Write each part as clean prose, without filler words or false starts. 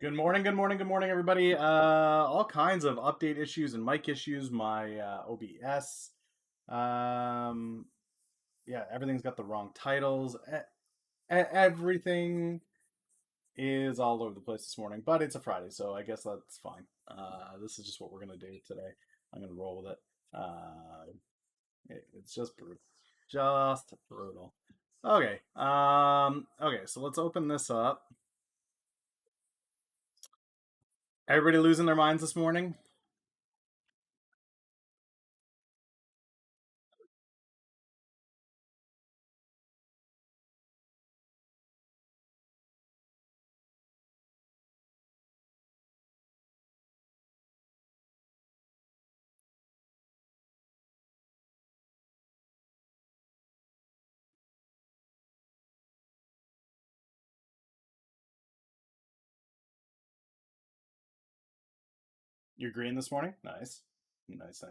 Good morning, everybody. All kinds of update issues and mic issues. My OBS, yeah, everything's got the wrong titles. Everything is all over the place this morning, but it's a Friday, so I guess that's fine. This is just what we're gonna do today. I'm gonna roll with it. It's just brutal. Okay. Okay. So let's open this up. Everybody losing their minds this morning? You're green this morning? Nice. Nice.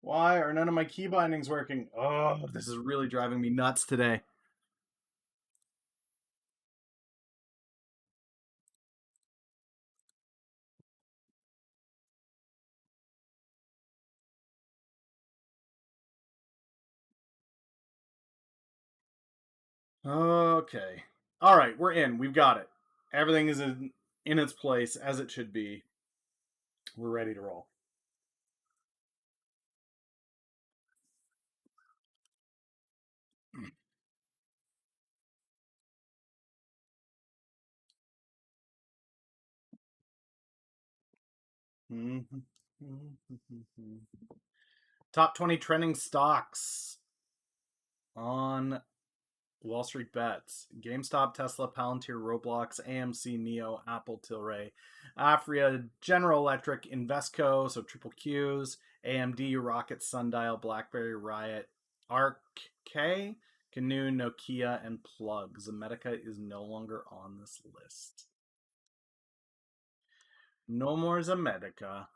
Why are none of my key bindings working? Oh, this is really driving me nuts today. Okay. All right, we're in. We've got it. Everything is in its place as it should be. We're ready to roll. Top 20 trending stocks on Wall Street Bets: GameStop, Tesla, Palantir, Roblox, AMC, Neo, Apple, Tilray, Afria, General Electric, Invesco, so triple Qs, AMD, Rocket, Sundial, BlackBerry, Riot, Arc K, Canoe, Nokia, and Plug. Zemetica is no longer on this list. No more Zemetica.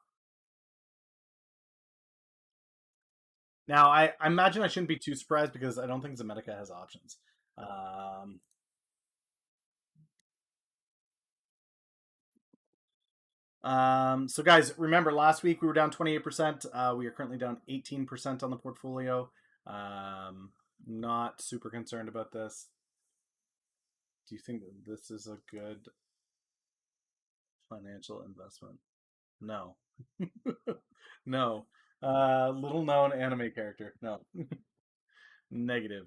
Now, I imagine I shouldn't be too surprised because I don't think Zemetica has options. So guys, remember last week we were down 28%. We are currently down 18% on the portfolio. Not super concerned about this. Do you think that this is a good financial investment? No. No. Little known anime character. No. Negative.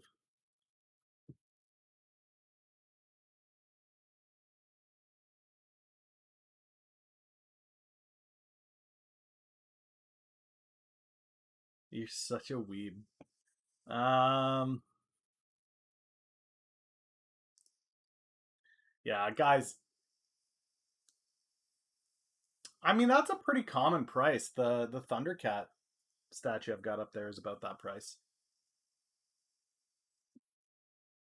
You're such a weeb. Yeah, guys. I mean, that's a pretty common price. The Thundercat statue I've got up there is about that price.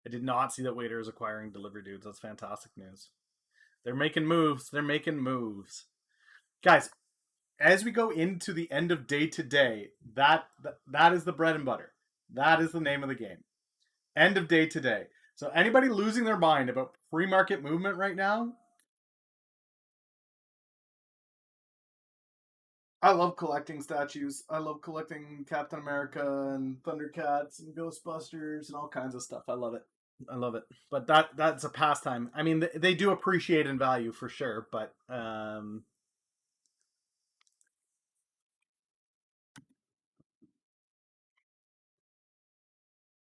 I did not see that Waiter is acquiring delivery dudes. That's fantastic news. They're making moves. They're making moves. Guys, as we go into the end of day to day, that is the bread and butter. That is the name of the game. End of day to day. So anybody losing their mind about free market movement right now, I love collecting statues. I love collecting Captain America and Thundercats and Ghostbusters and all kinds of stuff. I love it. I love it. But that's a pastime. I mean, they do appreciate in value for sure, but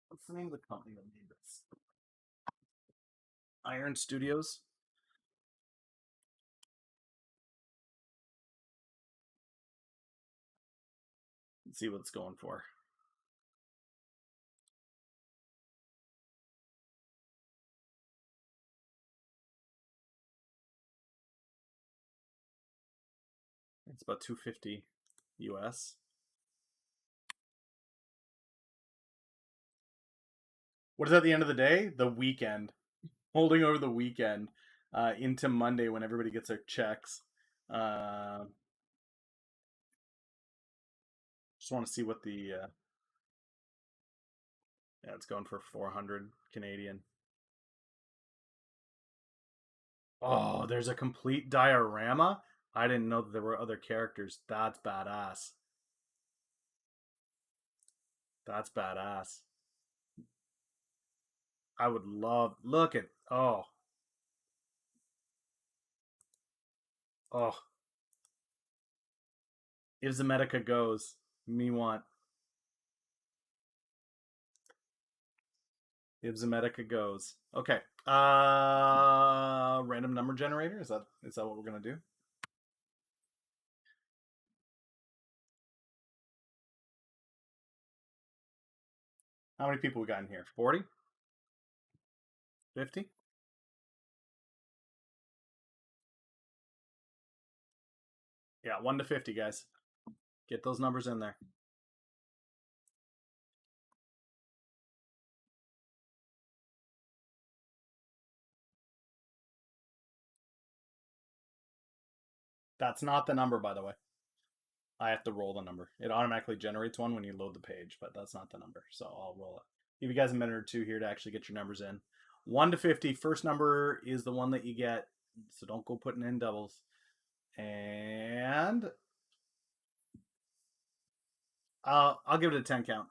what's the name of the company that made this? Iron Studios. Let's see what it's going for. It's about 250 US. What is at the end of the day? The weekend. Holding over the weekend into Monday when everybody gets their checks. Just want to see what the yeah, it's going for 400 Canadian. Oh, there's a complete diorama. I didn't know that there were other characters. That's badass. That's badass. I would love. Look at. Oh. If Zemetica goes, me want. If Zemetica goes, okay. Random number generator. Is that what we're gonna do? How many people we got in here? 40? 50? Yeah, 1 to 50, guys. Get those numbers in there. That's not the number, by the way. I have to roll the number. It automatically generates one when you load the page, but that's not the number. So I'll roll it. Give you guys a minute or two here to actually get your numbers in. 1 to 50. First number is the one that you get. So don't go putting in doubles. And I'll give it a 10 count.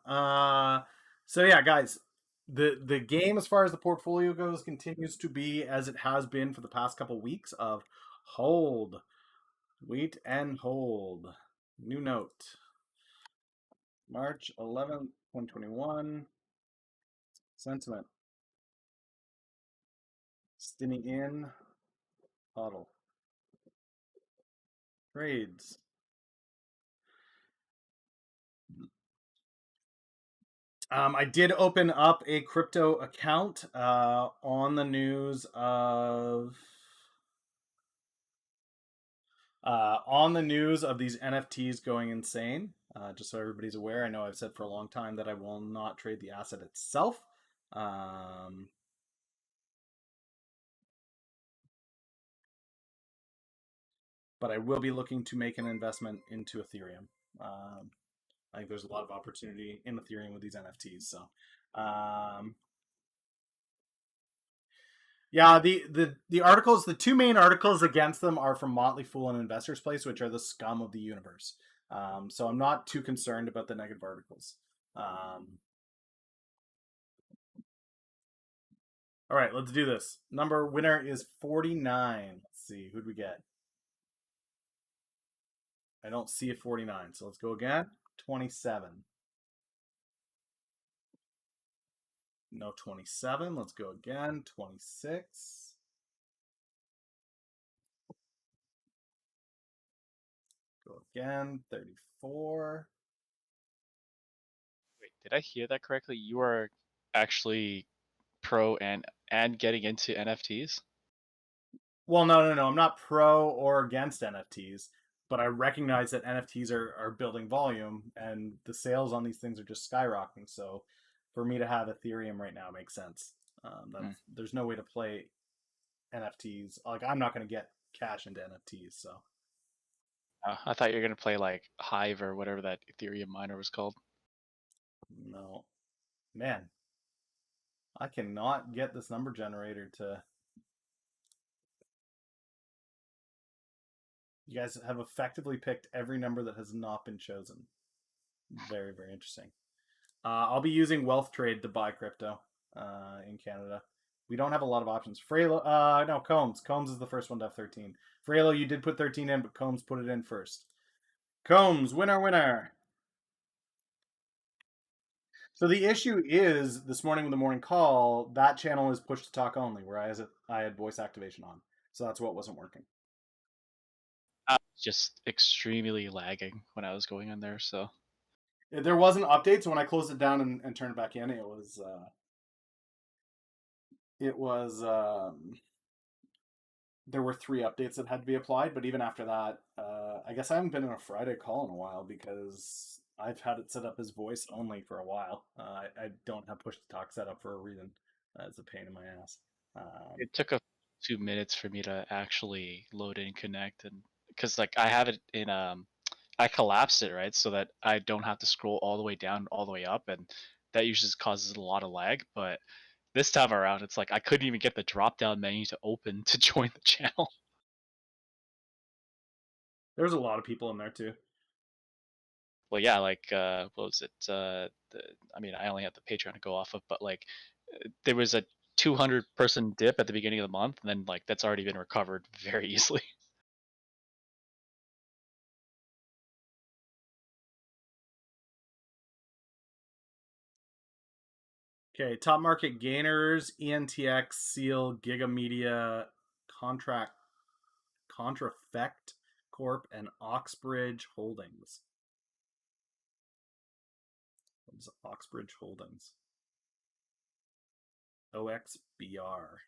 So yeah, guys, the game as far as the portfolio goes continues to be as it has been for the past couple weeks of hold, wait and hold. New note. March 11th, 2021. Sentiment. Stinny in. Huddle. Trades. I did open up a crypto account on the news of these NFTs going insane. Just so everybody's aware, I know I've said for a long time that I will not trade the asset itself. But I will be looking to make an investment into Ethereum. I think there's a lot of opportunity in Ethereum with these NFTs. So, yeah, the articles, the two main articles against them are from Motley Fool and Investors Place, which are the scum of the universe. So I'm not too concerned about the negative articles. All right, let's do this. Number winner is 49. Let's see, who'd we get? I don't see a 49, so let's go again. 27. No 27. Let's go again. 26. Go again. 34. Wait, did I hear that correctly? You are actually pro and getting into NFTs? Well, no. I'm not pro or against NFTs, but I recognize that NFTs are building volume and the sales on these things are just skyrocketing. So for me to have Ethereum right now makes sense. There's no way to play NFTs. Like I'm not going to get cash into NFTs. So I thought you were gonna play like Hive or whatever that Ethereum miner was called. no, man, I cannot get this number generator to. You guys have effectively picked every number that has not been chosen. Very, very interesting. I'll be using Wealth Trade to buy crypto in Canada. We don't have a lot of options. Frelo, no, Combs. Combs is the first one to have 13. Frelo, you did put 13 in, but Combs put it in first. Combs, winner, winner. So the issue is this morning with the morning call, that channel is push to talk only, where I had voice activation on. So that's what wasn't working. Just extremely lagging when I was going in there, so There was an update, so when I closed it down and turned it back in, it was there were 3 updates that had to be applied, but even after that, I guess I haven't been in a Friday call in a while because I've had it set up as voice only for a while. I don't have push to talk set up for a reason. It's a pain in my ass. It took a 2 minutes for me to actually load and connect, and because like I have it in I collapsed it, right, so that I don't have to scroll all the way down, all the way up, and that usually causes a lot of lag. But this time around, it's like I couldn't even get the drop down menu to open to join the channel. There's a lot of people in there too. Well, yeah, like what was it? I mean, I only have the Patreon to go off of, but like there was a 200-person dip at the beginning of the month, and then like that's already been recovered very easily. Okay, top market gainers: ENTX, Seal, Giga Media, Contrafect Corp, and Oxbridge Holdings. What is Oxbridge Holdings? OXBR.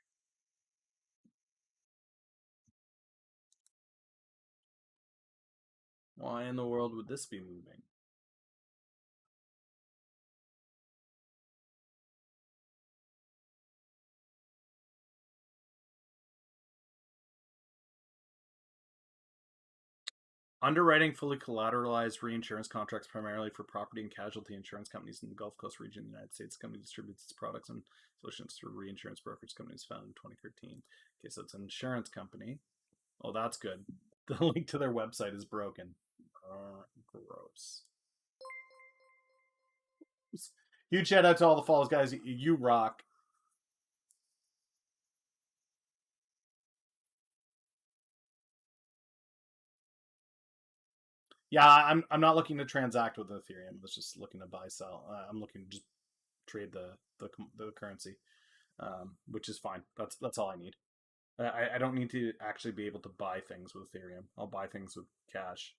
Why in the world would this be moving? Underwriting fully collateralized reinsurance contracts primarily for property and casualty insurance companies in the Gulf Coast region of the United States. The company distributes its products and solutions through reinsurance brokerage companies founded in 2013. Okay, so it's an insurance company. Oh, that's good. The link to their website is broken. Gross. Huge shout out to all the follows, guys. You rock. Yeah, I'm not looking to transact with Ethereum. I was just looking to buy sell. I'm looking to just trade the currency, which is fine. That's all I need. I don't need to actually be able to buy things with Ethereum. I'll buy things with cash.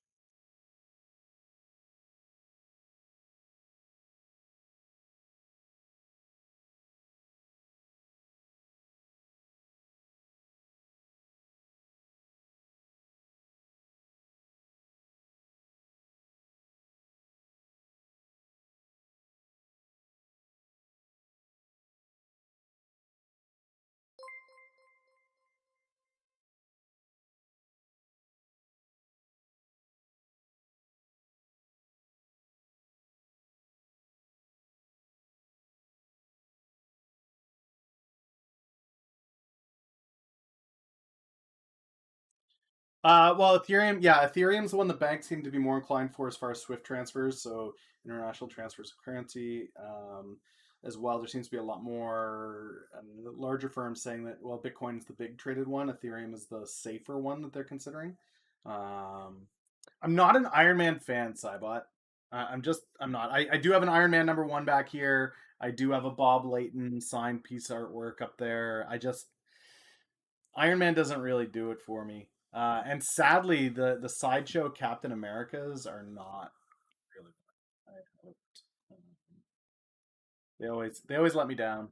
Well, Ethereum, yeah, Ethereum's the one the banks seem to be more inclined for as far as Swift transfers, so international transfers of currency. As well, there seems to be a lot more larger firms saying that, well, Bitcoin is the big traded one, Ethereum is the safer one that they're considering. I'm not an Iron Man fan, Cybot. I'm not. I do have an Iron Man #1 back here. I do have a Bob Layton signed piece of artwork up there. Iron Man doesn't really do it for me. And sadly, the sideshow Captain Americas are not really. I hoped. They always let me down.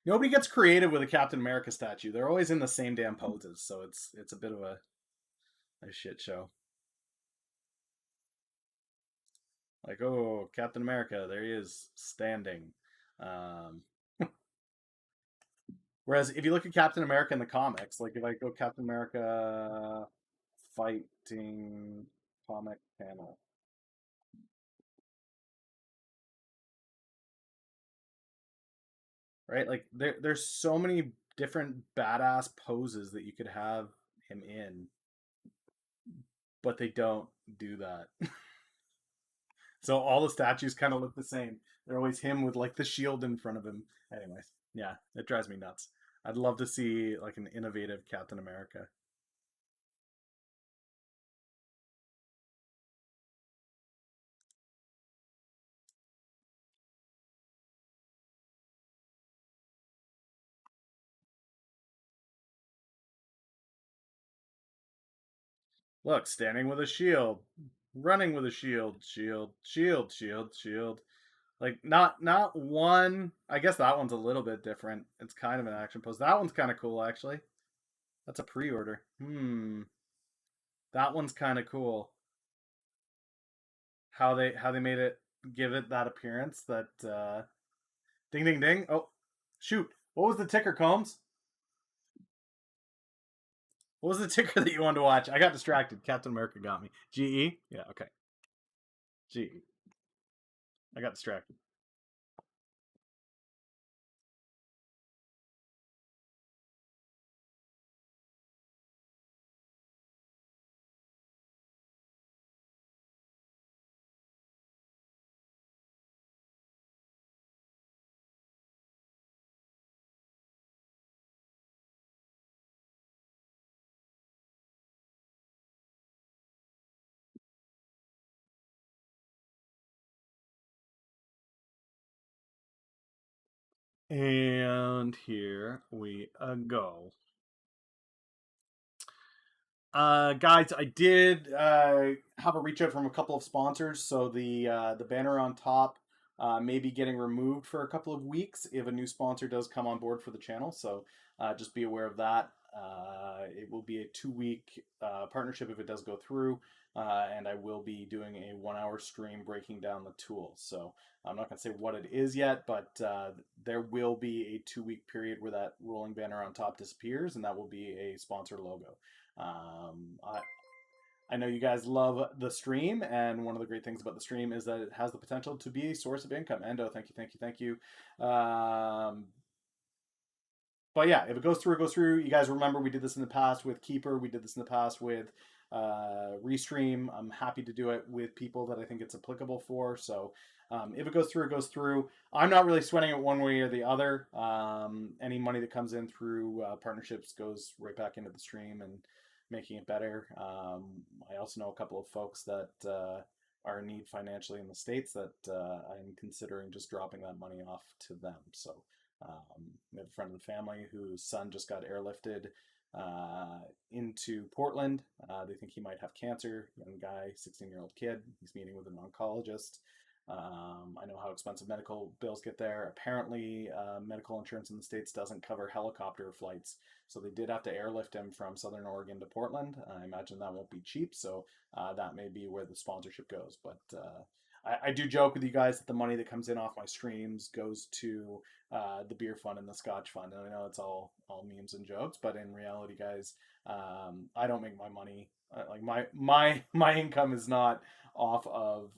Nobody gets creative with a Captain America statue. They're always in the same damn poses, so it's a bit of a shit show. Like, oh, Captain America, there he is, standing. Um, Whereas if you look at Captain America in the comics, like if I go Captain America fighting comic panel, right? Like there's so many different badass poses that you could have him in, but they don't do that. So all the statues kind of look the same. They're always him with like the shield in front of him. Anyways, yeah, it drives me nuts. I'd love to see like an innovative Captain America. Look, standing with a shield, running with a shield, shield, shield, shield, shield. Like not one. I guess that one's a little bit different. It's kind of an action pose. That one's kind of cool actually. That's a pre-order. That one's kind of cool. How they made it give it that appearance that ding ding ding. Oh, shoot. What was the ticker, Combs? What was the ticker that you wanted to watch? I got distracted. Captain America got me. GE? Yeah, okay. GE. I got distracted. And here we go. Guys, I did have a reach out from a couple of sponsors, so the banner on top may be getting removed for a couple of weeks if a new sponsor does come on board for the channel. So just be aware of that. It will be a 2 week partnership if it does go through, and I will be doing a 1 hour stream breaking down the tools. So I'm not going to say what it is yet, but there will be a 2 week period where that rolling banner on top disappears, and that will be a sponsor logo. I know you guys love the stream, and one of the great things about the stream is that it has the potential to be a source of income. Endo, thank you, thank you, thank you. But yeah, if it goes through, it goes through. You guys remember we did this in the past with Keeper. We did this in the past with Restream. I'm happy to do it with people that I think it's applicable for. So if it goes through, it goes through. I'm not really sweating it one way or the other. Any money that comes in through partnerships goes right back into the stream and making it better. I also know a couple of folks that are in need financially in the States that I'm considering just dropping that money off to them. So we have a friend of the family whose son just got airlifted into Portland. They think he might have cancer. Young guy, 16-year-old kid. He's meeting with an oncologist. I know how expensive medical bills get there. Apparently, medical insurance in the States doesn't cover helicopter flights. So they did have to airlift him from Southern Oregon to Portland. I imagine that won't be cheap. So that may be where the sponsorship goes. But I do joke with you guys that the money that comes in off my streams goes to the beer fund and the Scotch fund. And I know it's all memes and jokes, but in reality, guys, I don't make my money. Like my income is not off of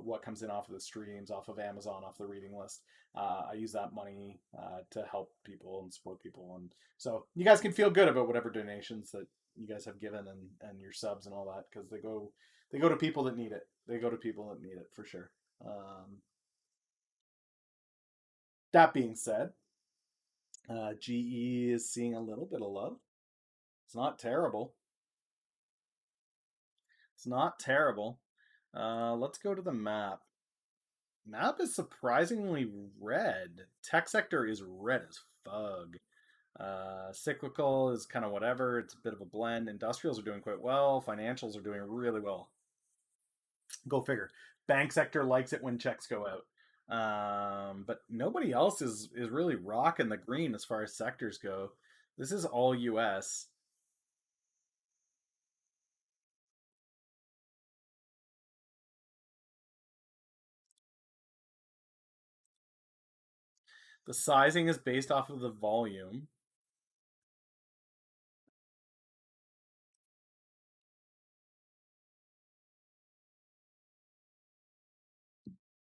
what comes in off of the streams, off of Amazon, off the reading list. I use that money to help people and support people, and so you guys can feel good about whatever donations that you guys have given and your subs and all that because they go to people that need it. They go to people that need it for sure. That being said, GE is seeing a little bit of love. It's not terrible. It's not terrible. Let's go to the map. Map is surprisingly red. Tech sector is red as fug. Cyclical is kind of whatever. It's a bit of a blend. Industrials are doing quite well. Financials are doing really well. Go figure. Bank sector likes it when checks go out. But nobody else is really rocking the green as far as sectors go. This is all U.S. The sizing is based off of the volume.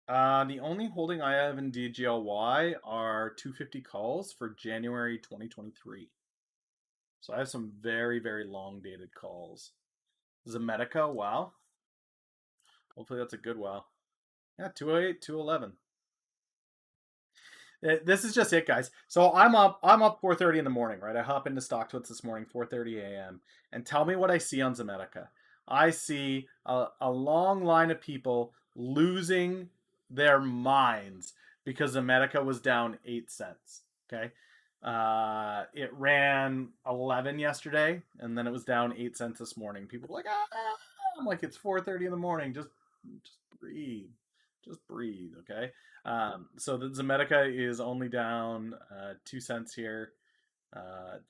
The only holding I have in DGLY are 250 calls for January 2023. So I have some very, very long dated calls. Zemetica, wow. Hopefully that's a good wow. Yeah, 208, 211. This is just it, guys. So I'm up 4:30 in the morning, right? I hop into StockTwits this morning, 4:30 a.m. And tell me what I see on Zemetica. I see a long line of people losing their minds because Zemetica was down 8 cents. Okay. It ran 11 yesterday, and then it was down 8 cents this morning. People were like, ah. I'm like, it's 4:30 in the morning. Just breathe. Just breathe, okay? So the Zemetica is only down 2 cents here.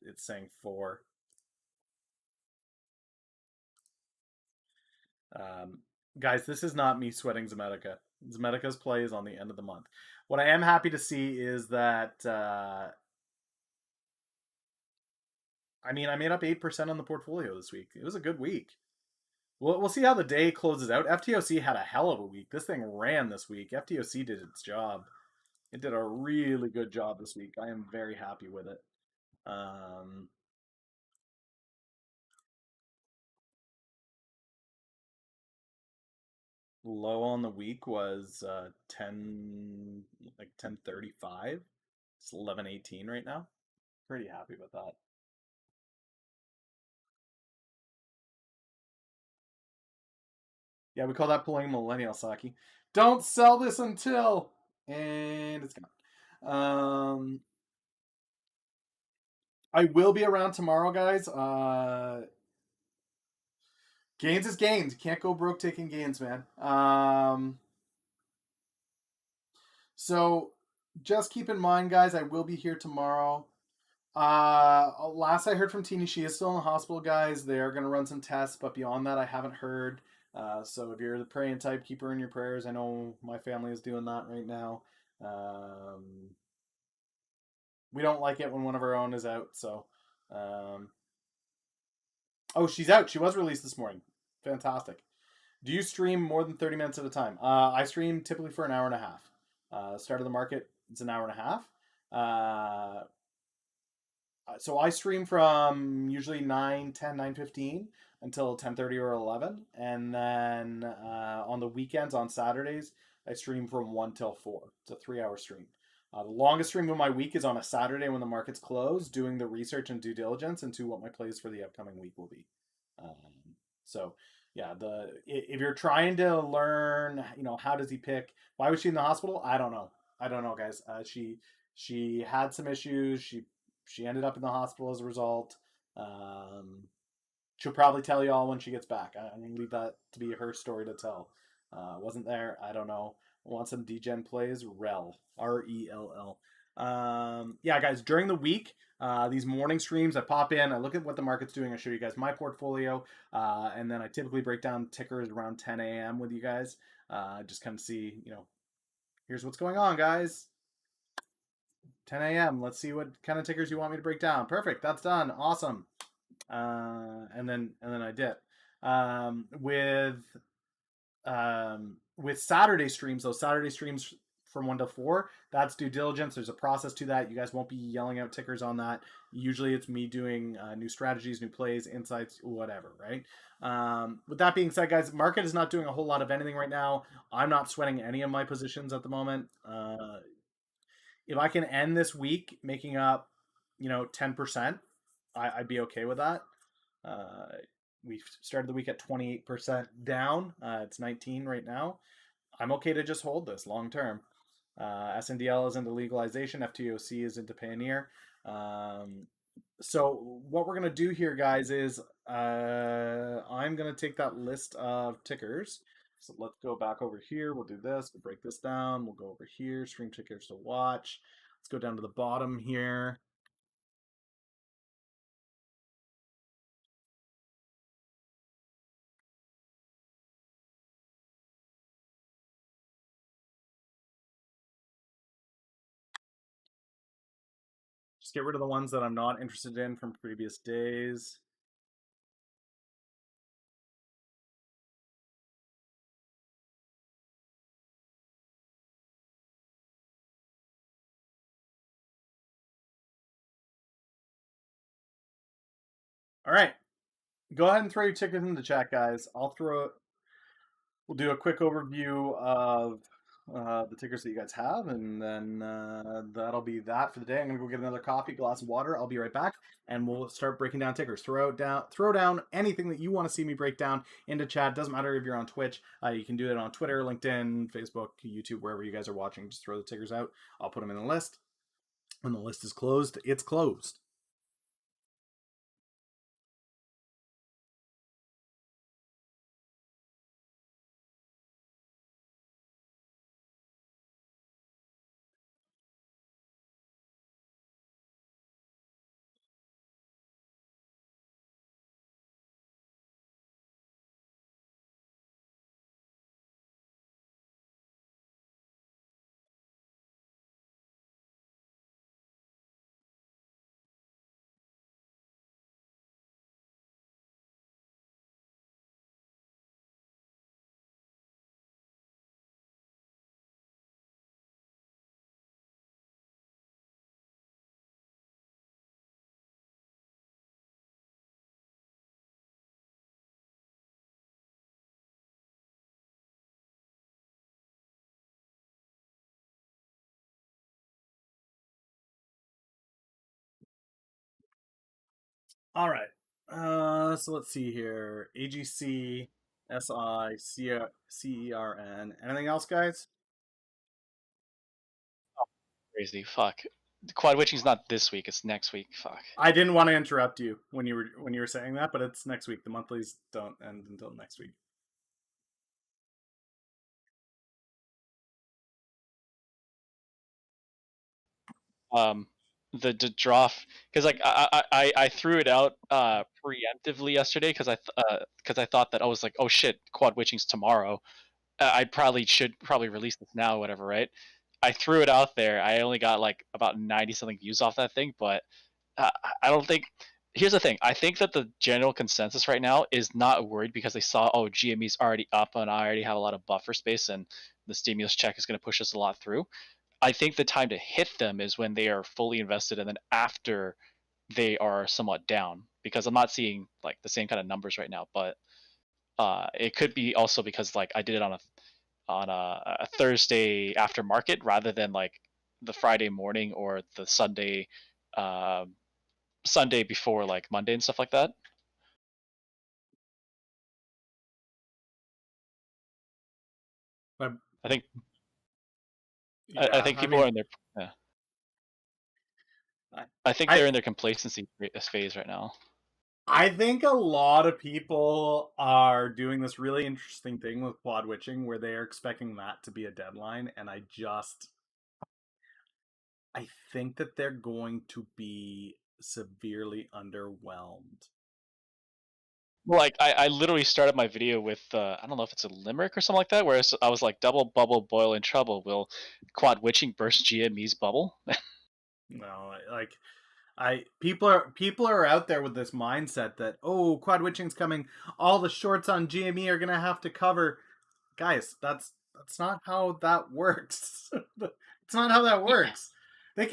It's saying 4. Guys, this is not me sweating Zemetica. Zemetica's play is on the end of the month. What I am happy to see is that I mean, I made up 8% on the portfolio this week. It was a good week. We'll see how the day closes out. FTOC had a hell of a week. This thing ran this week. FTOC did its job. It did a really good job this week. I am very happy with it. Low on the week was 10:35. It's 11:18 right now. Pretty happy with that. Yeah, we call that pulling millennial Saki. Don't sell this until, and it's gone. I will be around tomorrow, guys. Gains is gains. You can't go broke taking gains, man. So just keep in mind, guys, I will be here tomorrow. Last I heard from Teeny, she is still in the hospital, guys. They are going to run some tests, but beyond that, I haven't heard. So if you're the praying type, keep her in your prayers. I know my family is doing that right now. We don't like it when one of our own is out. So, oh, she's out. She was released this morning. Fantastic. Do you stream more than 30 minutes at a time? I stream typically for an hour and a half. Start of the market, it's an hour and a half. So I stream from usually 9, 10, 9:15 until 10:30 or 11. And then on the weekends, on Saturdays, I stream from 1 till 4. It's a 3-hour stream. The longest stream of my week is on a Saturday when the market's closed, doing the research and due diligence into what my plays for the upcoming week will be. So yeah, if you're trying to learn, how does he pick? Why was she in the hospital? I don't know. I don't know, guys. She had some issues. She ended up in the hospital as a result. She'll probably tell you all when she gets back. I'm gonna leave that to be her story to tell. Wasn't there? I don't know. Want some degen plays? Rel, Rell. Yeah, guys. During the week, these morning streams, I pop in, I look at what the market's doing, I show you guys my portfolio, and then I typically break down tickers around 10 a.m. with you guys. Just kind of see, here's what's going on, guys. 10 a.m. Let's see what kind of tickers you want me to break down. Perfect. That's done. Awesome. And then I did. With Saturday streams, those Saturday streams from 1 to 4, that's due diligence. There's a process to that. You guys won't be yelling out tickers on that. Usually it's me doing new strategies, new plays, insights, whatever, right? With that being said, guys, market is not doing a whole lot of anything right now. I'm not sweating any of my positions at the moment. If I can end this week making up, 10%, I'd be okay with that. We started the week at 28% down. It's 19 right now. I'm okay to just hold this long term. SNDL is into legalization. FTOC is into Pioneer. So what we're gonna do here, guys, is I'm gonna take that list of tickers. So let's go back over here. We'll do this. We'll break this down. We'll go over here. Stream tickers to watch. Let's go down to the bottom here. Just get rid of the ones that I'm not interested in from previous days. All right. Go ahead and throw your tickets in the chat, guys. We'll do a quick overview of the tickers that you guys have, and then that'll be that for the day. I'm gonna go get another coffee, glass of water. I'll be right back, and we'll start breaking down tickers. Throw down anything that you want to see me break down into chat. Doesn't matter if you're on Twitch. You can do it on Twitter, LinkedIn, Facebook, YouTube, wherever you guys are watching. Just throw the tickers out. I'll put them in the list. When the list is closed, it's closed. All right. So let's see here. AGC, SI, CERN. Anything else, guys? Crazy. Fuck. Quad witching's not this week. It's next week. Fuck. I didn't want to interrupt you when you were saying that, but it's next week. The monthlies don't end until next week. The draw, because like I threw it out preemptively yesterday because I thought that I was like, oh shit, quad witching's tomorrow. I should release this now, or whatever, right? I threw it out there. I only got like about 90 something views off that thing, but I don't think. Here's the thing. I think that the general consensus right now is not worried because they saw, oh, GME's already up and I already have a lot of buffer space and the stimulus check is going to push us a lot through. I think the time to hit them is when they are fully invested and then after they are somewhat down, because I'm not seeing like the same kind of numbers right now, but it could be also because like I did it on a Thursday after market rather than like the Friday morning or the uh, Sunday before like Monday and stuff like that. But I think I yeah, think I people are mean, in their yeah. I, I think I they're in their complacency phase right now. I think a lot of people are doing this really interesting thing with quad witching where they are expecting that to be a deadline, and I think that they're going to be severely underwhelmed. Like I literally started my video with I don't know if it's a limerick or something like that, where I was like, double bubble boil in trouble. Will quad witching burst GME's bubble? No, like people are out there with this mindset that, oh, quad witching's coming, all the shorts on GME are gonna have to cover. Guys, that's not how that works. It's not how that works. It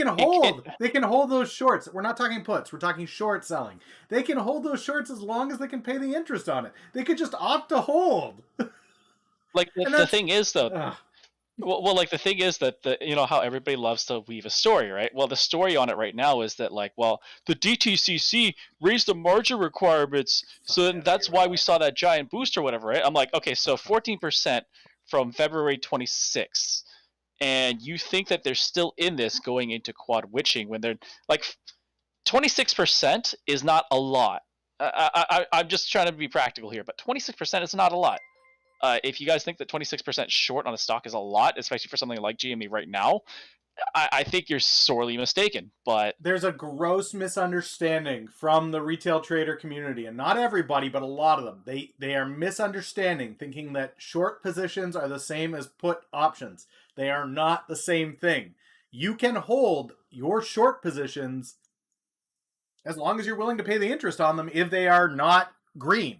They can hold those shorts. We're not talking puts, we're talking short selling. They can hold those shorts as long as they can pay the interest on it. They could just opt to hold. like And the that's thing is though. uh, Like the thing is that you know how everybody loves to weave a story, right? Well, the story on it right now is that like, well, the DTCC raised the margin requirements, so fuck then out of that's here with why we that. saw that giant boost or whatever, right? I'm like, okay, so 14% from February 26th, and you think that they're still in this going into quad witching when they're like 26% is not a lot. I'm just trying to be practical here, but 26% is not a lot. If you guys think that 26% short on a stock is a lot, especially for something like GME right now, I think you're sorely mistaken. But There's a gross misunderstanding from the retail trader community, and not everybody, but a lot of them. They are misunderstanding, thinking that short positions are the same as put options. They are not the same thing. You can hold your short positions as long as you're willing to pay the interest on them if they are not green.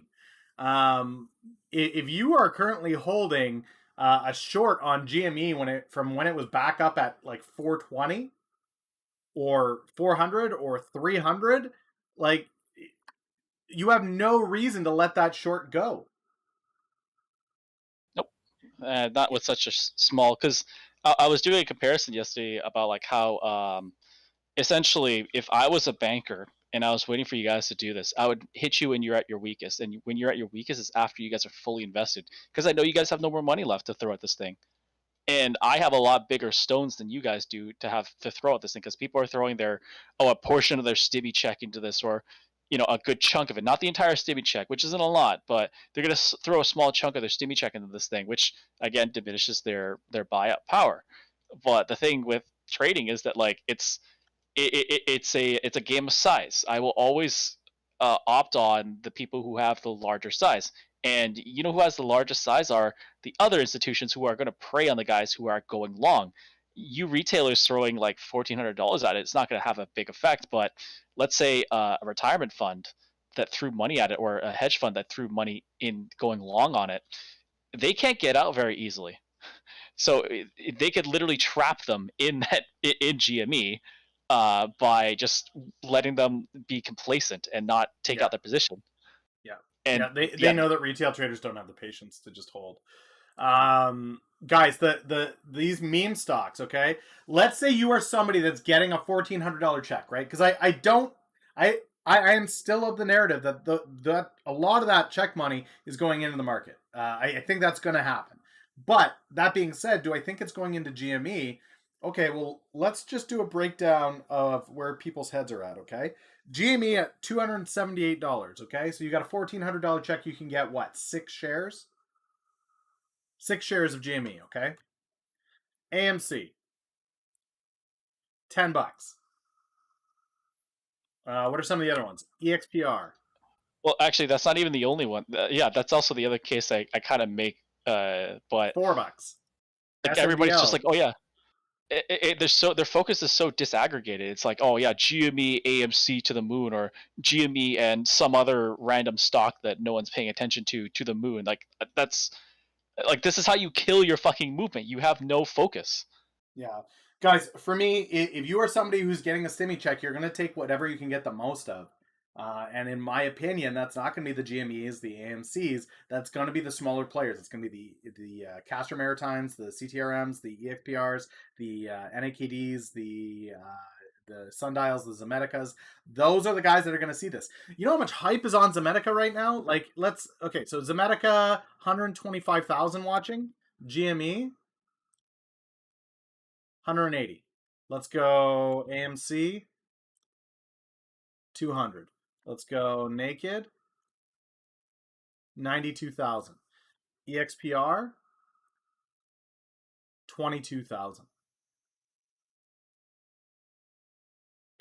If you are currently holding a short on GME when it was back up at like 420 or 400 or 300, like, you have no reason to let that short go. nope, not with such a small. Because I was doing a comparison yesterday about like how essentially if I was a banker and I was waiting for you guys to do this, I would hit you when you're at your weakest. And when you're at your weakest is after you guys are fully invested, because I know you guys have no more money left to throw at this thing. And I have a lot bigger stones than you guys do to have to throw at this thing, because people are throwing a portion of their stibby check into this, or a good chunk of it, not the entire stibby check, which isn't a lot, but they're going to throw a small chunk of their stibby check into this thing, which again diminishes their buyout power. But the thing with trading is that like it's a game of size. I will always opt on the people who have the larger size. And you know who has the largest size are the other institutions who are going to prey on the guys who are going long. You retailers throwing like $1,400 at it, it's not going to have a big effect. But let's say a retirement fund that threw money at it, or a hedge fund that threw money in going long on it, they can't get out very easily. So they could literally trap them in GME by just letting them be complacent and not take Yeah, out their position. yeah, And yeah. They yeah, know that retail traders don't have the patience to just hold. Guys, these meme stocks. Okay, let's say you are somebody that's getting a $1,400 check, right? Because I don't. I am still of the narrative that that a lot of that check money is going into the market. I think that's going to happen. But that being said, do I think it's going into GME? Okay, well, let's just do a breakdown of where people's heads are at, okay? GME at $278, okay? So you got a $1,400 check, you can get what, 6 shares? 6 shares of GME, okay? AMC, $10. What are some of the other ones? EXPR, Well, actually, that's not even the only one. Yeah, that's also the other case I kind of make. But $4. like everybody's just SNDL, like, oh yeah, their focus is so disaggregated. It's like, oh yeah, GME, AMC to the moon, or GME and some other random stock that no one's paying attention to the moon. Like that's like this is how you kill your fucking movement. You have no focus. yeah. Guys, for me, if you are somebody who's getting a stimmy check, you're going to take whatever you can get the most of. And in my opinion, that's not going to be the GMEs, the AMCs. That's going to be the smaller players. It's going to be the Castor Maritimes, the CTRMs, the EXPRs, the NAKDs, the Sundials, the Zemeticas. Those are the guys that are going to see this. You know how much hype is on Zemetica right now? Like, okay, so Zemetica, 125,000 watching. GME, 180. Let's go AMC, 200. Let's go Naked, 92,000. EXPR, 22,000.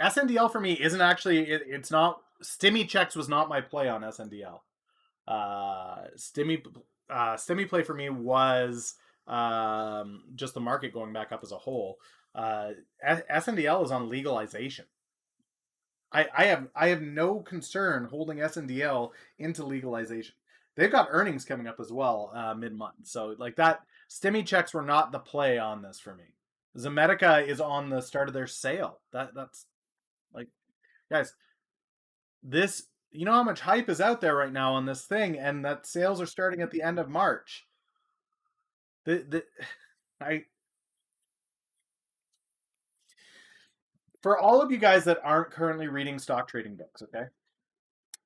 SNDL for me isn't actually, it's not, Stimmy checks was not my play on SNDL. Stimmy play for me was just the market going back up as a whole. SNDL is on legalization. I have no concern holding SNDL into legalization. They've got earnings coming up as well mid month, so like that stimmy checks were not the play on this for me. Zemetica is on the start of their sale. That's like, guys, this, you know how much hype is out there right now on this thing, and that sales are starting at the end of March. The I For all of you guys that aren't currently reading stock trading books, okay?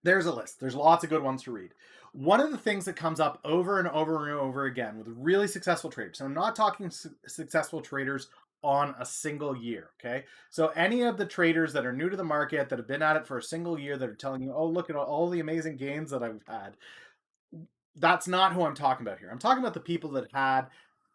There's a list. There's lots of good ones to read. One of the things that comes up over and over and over again with really successful traders, so I'm not talking successful traders on a single year, okay? So any of the traders that are new to the market, that have been at it for a single year, that are telling you, oh, look at all the amazing gains that I've had, that's not who I'm talking about here. I'm talking about the people that had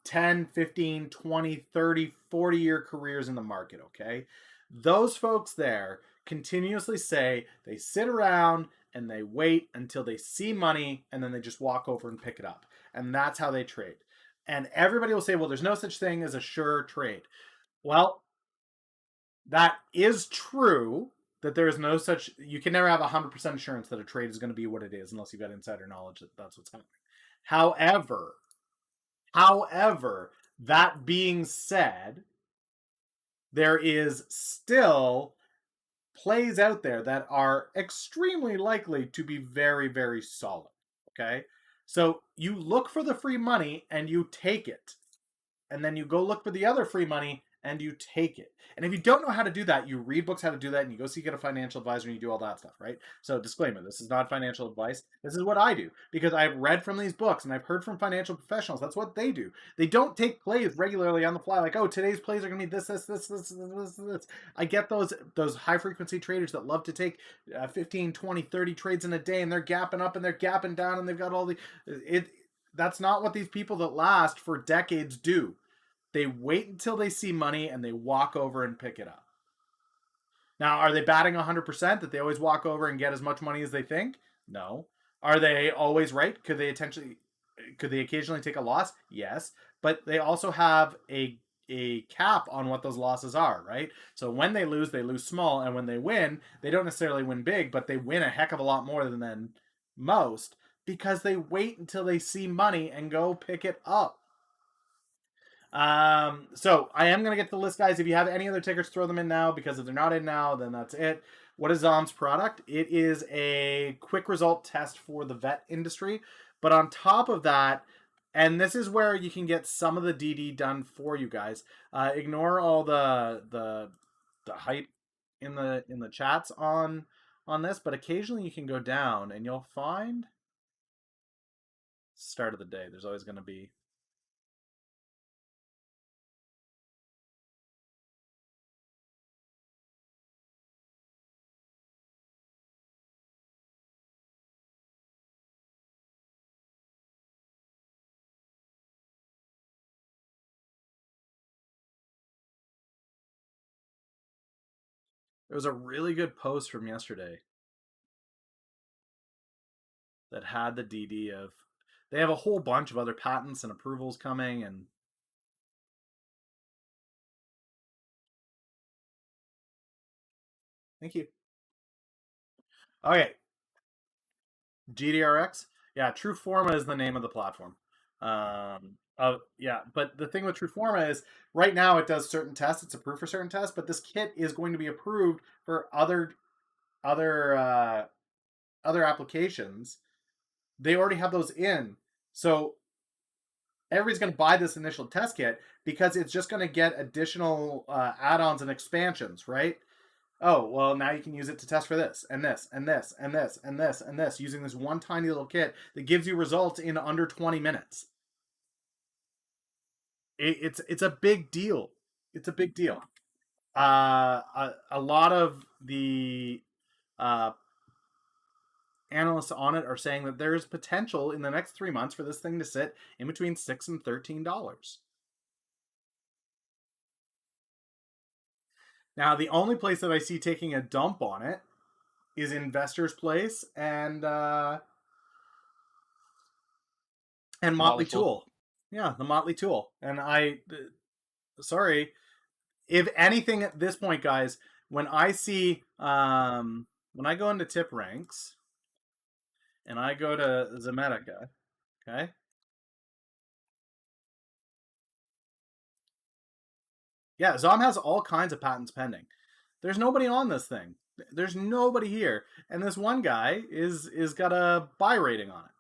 10, 15, 20, 30, 40-year careers in the market, okay? Those folks there continuously say they sit around and they wait until they see money and then they just walk over and pick it up. And that's how they trade. And everybody will say, well, there's no such thing as a sure trade. Well, that is true, that there is no such, you can never have 100% assurance that a trade is going to be what it is unless you've got insider knowledge that that's what's happening. However, that being said, there is still plays out there that are extremely likely to be very, very solid. Okay. So you look for the free money and you take it. And then you go look for the other free money and you take it. And if you don't know how to do that, you read books how to do that and you go seek out a financial advisor and you do all that stuff, right? So disclaimer, this is not financial advice. This is what I do because I've read from these books and I've heard from financial professionals. That's what they do. They don't take plays regularly on the fly like, oh, today's plays are going to be this. I get those high frequency traders that love to take 15, 20, 30 trades in a day and they're gapping up and they're gapping down and they've got all the that's not what these people that last for decades do. They wait until they see money and they walk over and pick it up. Now, are they batting 100% that they always walk over and get as much money as they think? No. Are they always right? Could they occasionally take a loss? Yes. But they also have a cap on what those losses are, right? So when they lose small, and when they win, they don't necessarily win big, but they win a heck of a lot more than most because they wait until they see money and go pick it up. So I am going to get to the list, guys. If you have any other tickers, throw them in now, because if they're not in now, then that's it. What is ZOM's product? It is a quick result test for the vet industry. But on top of that, and this is where you can get some of the DD done for you guys. Ignore all the hype in the chats on on this, but occasionally you can go down and you'll find start of the day. There's always going to be there was a really good post from yesterday that had the DD of they have a whole bunch of other patents and approvals coming and thank you. Okay. GDRX? Yeah, Trueforma is the name of the platform. Yeah, but the thing with Trueforma is right now it does certain tests. It's approved for certain tests, but this kit is going to be approved for other other applications. They already have those in, so everybody's going to buy this initial test kit because it's just going to get additional add-ons and expansions, right? Oh, well, now you can use it to test for this and this and this and this and this and this using this one tiny little kit that gives you results in under 20 minutes. It's a big deal. It's a big deal. A lot of the uh, analysts on it are saying that there is potential in the next 3 months for this thing to sit in between $6 and $13. Now, the only place that I see taking a dump on it is Investor's Place and Motley Tool. Yeah, the Motley Tool. And sorry, if anything at this point, guys, when I see, when I go into tip ranks and I go to Zemetica, okay? Yeah, ZOM has all kinds of patents pending. There's nobody on this thing. There's nobody here. And this one guy is got a buy rating on it.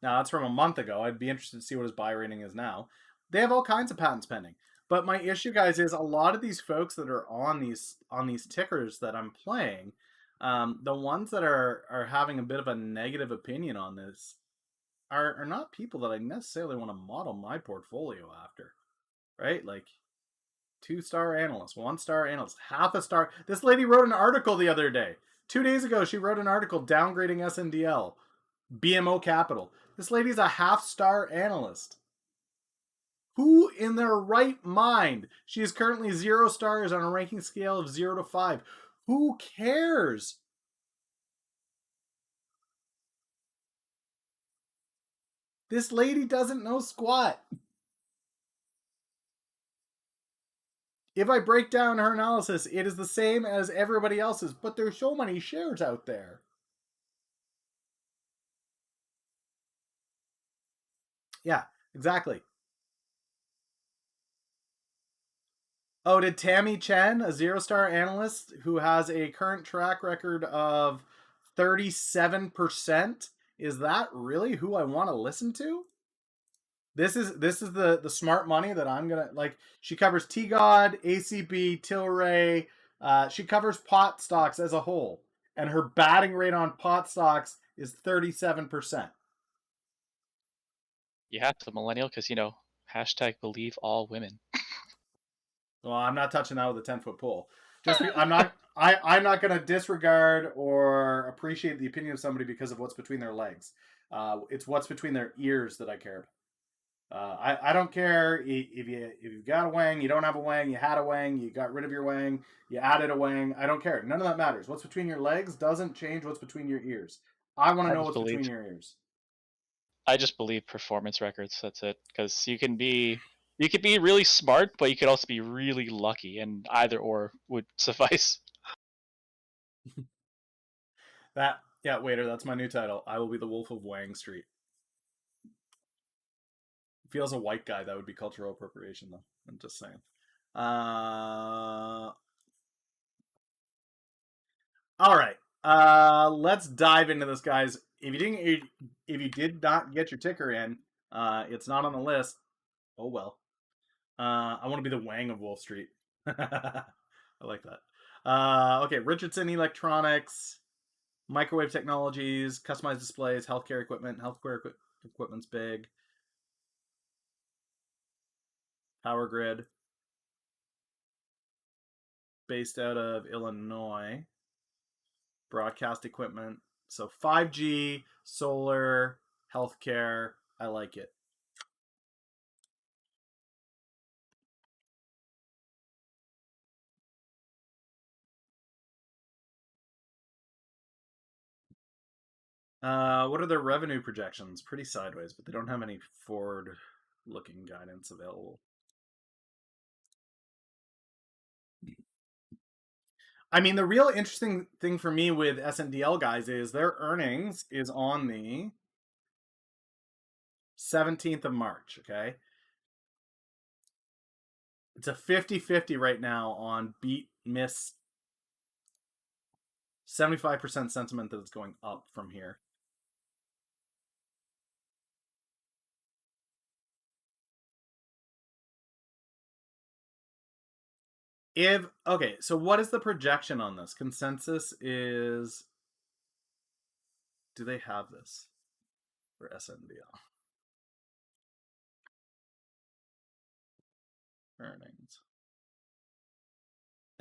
Now, that's from a month ago. I'd be interested to see what his buy rating is now. They have all kinds of patents pending. But my issue, guys, is a lot of these folks that are on these tickers that I'm playing, the ones that are having a bit of a negative opinion on this are not people that I necessarily want to model my portfolio after, right? Like 2-star analyst, 1-star analyst, half a star. This lady wrote an article the other day. 2 days ago, she wrote an article downgrading SNDL, BMO Capital. This lady's a half-star analyst. Who in their right mind? She is currently 0 stars on a ranking scale of 0 to 5. Who cares? This lady doesn't know squat. If I break down her analysis, it is the same as everybody else's, but there's so many shares out there. Yeah, exactly. Oh, did Tammy Chen, a 0-star analyst who has a current track record of 37%, is that really who I want to listen to? This is the smart money that I'm gonna like. She covers T God, ACB, Tilray. She covers pot stocks as a whole, and her batting rate on pot stocks is 37%. You have to millennial because hashtag believe all women. Well, I'm not touching that with a 10-foot pole. I'm not going to disregard or appreciate the opinion of somebody because of what's between their legs. It's what's between their ears that I care about. I don't care if you've got a wang, you don't have a wang, you had a wang, you got rid of your wang, you added a wang. I don't care. None of that matters. What's between your legs doesn't change what's between your ears. I want to know what's between your ears. I just believe performance records. That's it. Because you can be really smart, but you could also be really lucky, and either or would suffice. Waiter, that's my new title. I will be the Wolf of Wang Street. Feels a white guy, that would be cultural appropriation, though. I'm just saying. All right. Let's dive into this, guys. If you did not get your ticker in, it's not on the list. Oh well. I want to be the Wang of Wall Street. I like that. Okay, Richardson Electronics, microwave technologies, customized displays, healthcare equipment. Equipment's big. Power grid, based out of Illinois. Broadcast equipment. So 5G, solar, healthcare. I like it. What are their revenue projections? Pretty sideways, but they don't have any forward-looking guidance available. I mean, the real interesting thing for me with SNDL guys is their earnings is on the 17th of March, okay? It's a 50-50 right now on beat, miss, 75% sentiment that it's going up from here. If okay, so what is the projection on this? Consensus is, do they have this for SNDL earnings?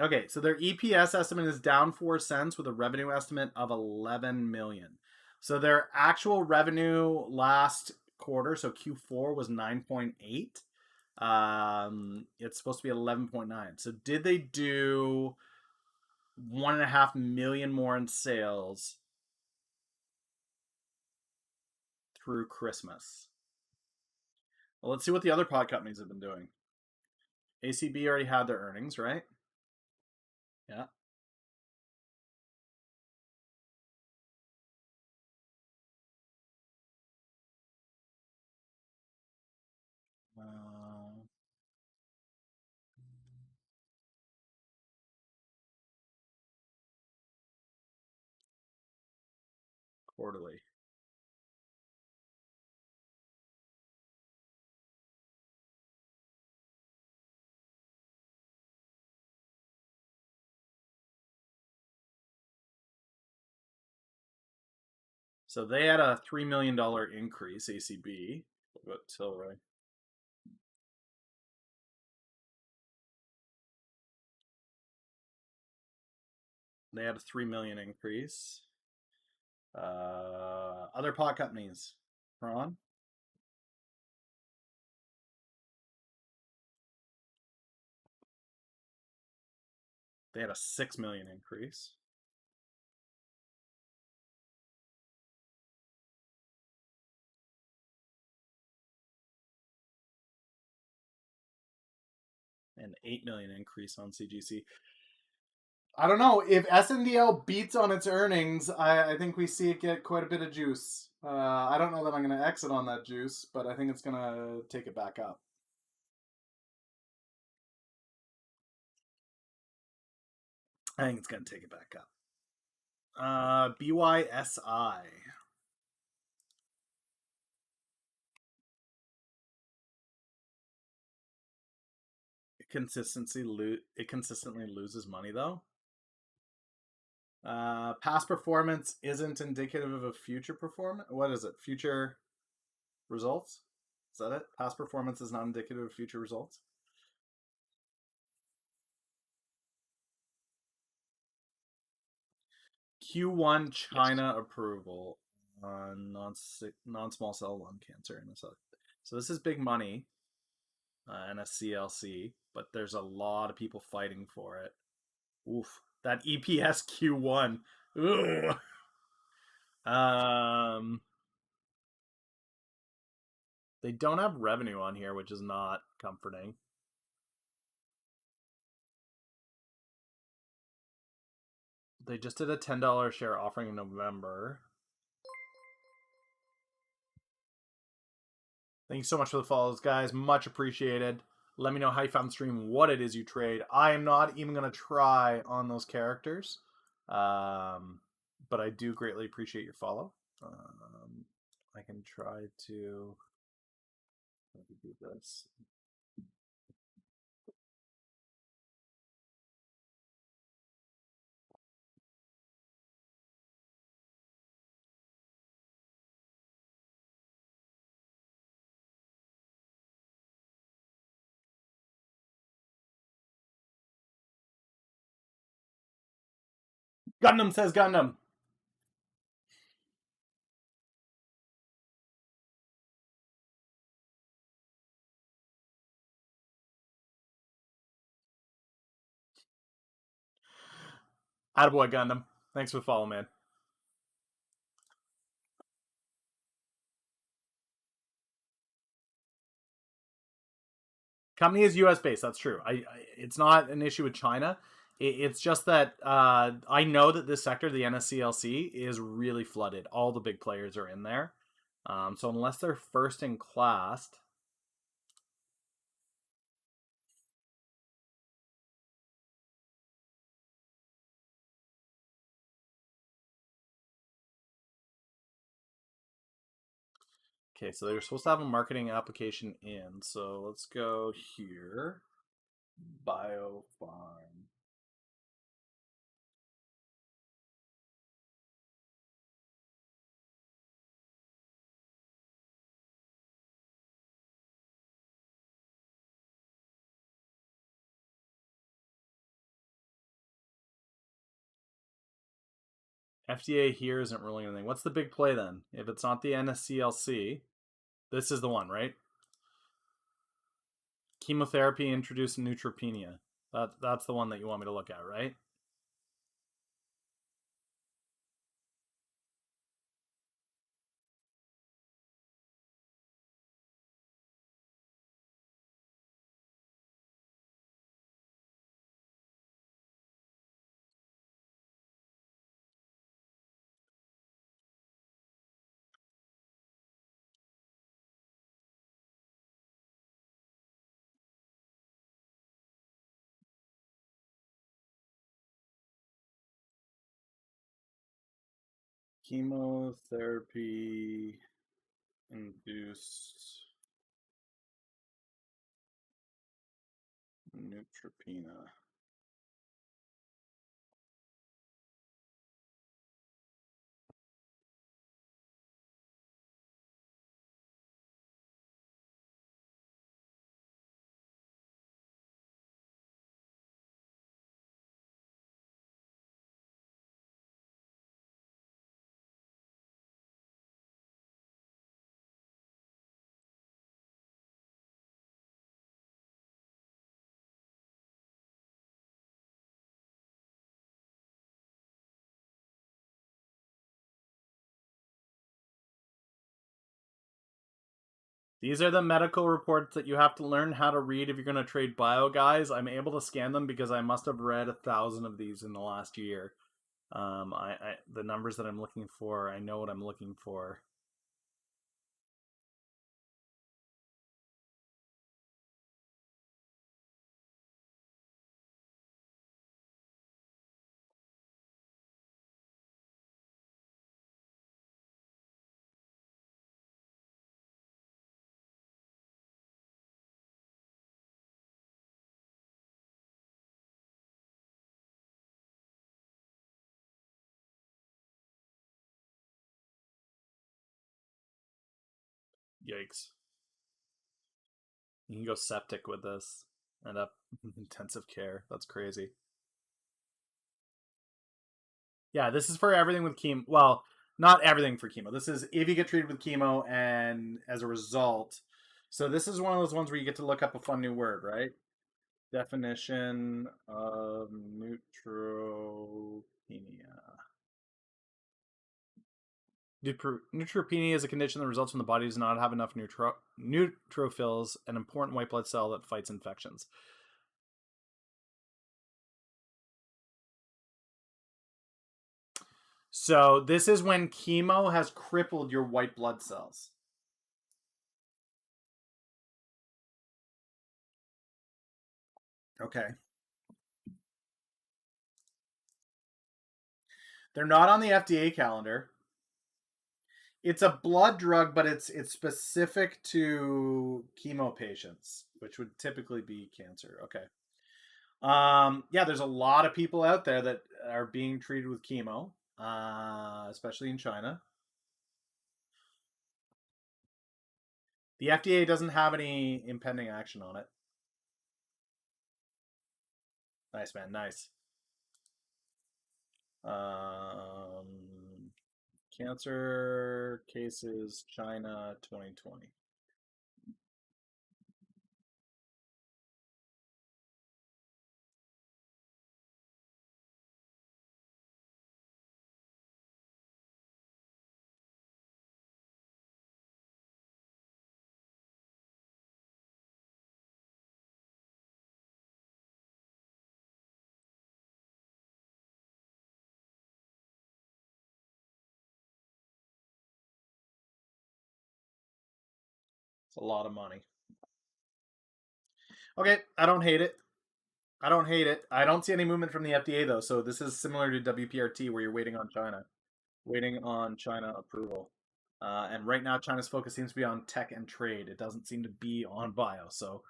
Okay, so their EPS estimate is down 4 cents with a revenue estimate of 11 million. So their actual revenue last quarter, so Q4, was 9.8. It's supposed to be 11.9. So did they do 1.5 million more in sales through Christmas? Well, let's see what the other pod companies have been doing. ACB already had their earnings, right? Yeah. Uh, Quarterly. So they had a $3 million increase, ACB. What about Tilray? They had a 3 million increase. Other pot companies. Ron? They had a 6 million increase. And 8 million increase on CGC. I don't know. If SNDL beats on its earnings, I think we see it get quite a bit of juice. I don't know that I'm going to exit on that juice, but I think it's going to take it back up. I think it's going to take it back up. BYSI. It consistently loses money though. Past performance isn't indicative of a future performance. What is it? Future results? Is that it? Past performance is not indicative of future results. Q1 China approval on non-small cell lung cancer. So this is big money and a CLC, but there's a lot of people fighting for it. Oof, that EPS Q1. Ugh. They don't have revenue on here, which is not comforting. They just did a $10 share offering in November. Thank you so much for the follows, guys. Much appreciated. Let me know how you found the stream, what it is you trade. I am not even going to try on those characters, but I do greatly appreciate your follow. I can try to do this. Gundam says Gundam. Attaboy Gundam. Thanks for the follow, man. Company is U.S. based. That's true. It's not an issue with China. It's just that I know that this sector, the NSCLC, is really flooded. All the big players are in there. So unless they're first in class, okay, so they're supposed to have a marketing application in. So let's go here. Biofarm. FDA here isn't ruling anything. What's the big play then? If it's not the NSCLC, this is the one, right? Chemotherapy introduced neutropenia. That's the one that you want me to look at, right? Chemotherapy induced neutropenia. These are the medical reports that you have to learn how to read if you're going to trade bio, guys. I'm able to scan them because I must have read 1,000 of these in the last year. The numbers that I'm looking for, I know what I'm looking for. Yikes. You can go septic with this. End up intensive care. That's crazy. Yeah, this is for everything with chemo. Well, not everything for chemo. This is if you get treated with chemo and as a result. So this is one of those ones where you get to look up a fun new word, right? Definition of neutropenia. Neutropenia is a condition that results when the body does not have enough neutrophils, an important white blood cell that fights infections. So this is when chemo has crippled your white blood cells. Okay. They're not on the FDA calendar. It's a blood drug, but it's specific to chemo patients, which would typically be cancer. Okay. Yeah, there's a lot of people out there that are being treated with chemo, especially in China. The FDA doesn't have any impending action on it. Nice, man. Nice. Cancer cases, China 2020. It's a lot of money. Okay, I don't hate it. I don't hate it. I don't see any movement from the FDA though, so this is similar to WPRT where you're waiting on China. Waiting on China approval. And right now, China's focus seems to be on tech and trade. It doesn't seem to be on bio. So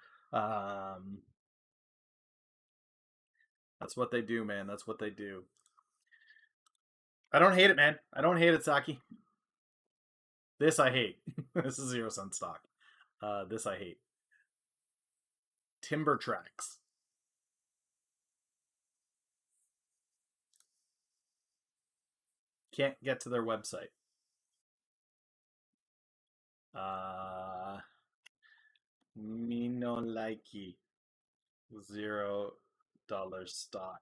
that's what they do, man. That's what they do. I don't hate it, man. I don't hate it, Saki. This I hate. This is 0 cent stock. This I hate. Timber Tracks. Can't get to their website. Me no likey. $0 stock.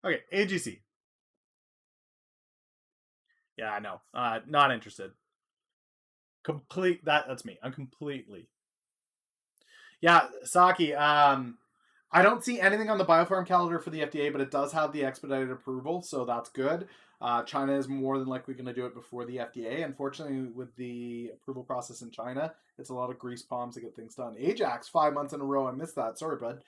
Okay, AGC. Yeah, I know. Not interested. That's me. I'm completely. Yeah, Saki. I don't see anything on the biofarm calendar for the FDA, but it does have the expedited approval, so that's good. China is more than likely going to do it before the FDA. Unfortunately, with the approval process in China, it's a lot of grease palms to get things done. Ajax, 5 months in a row. I missed that. Sorry, bud.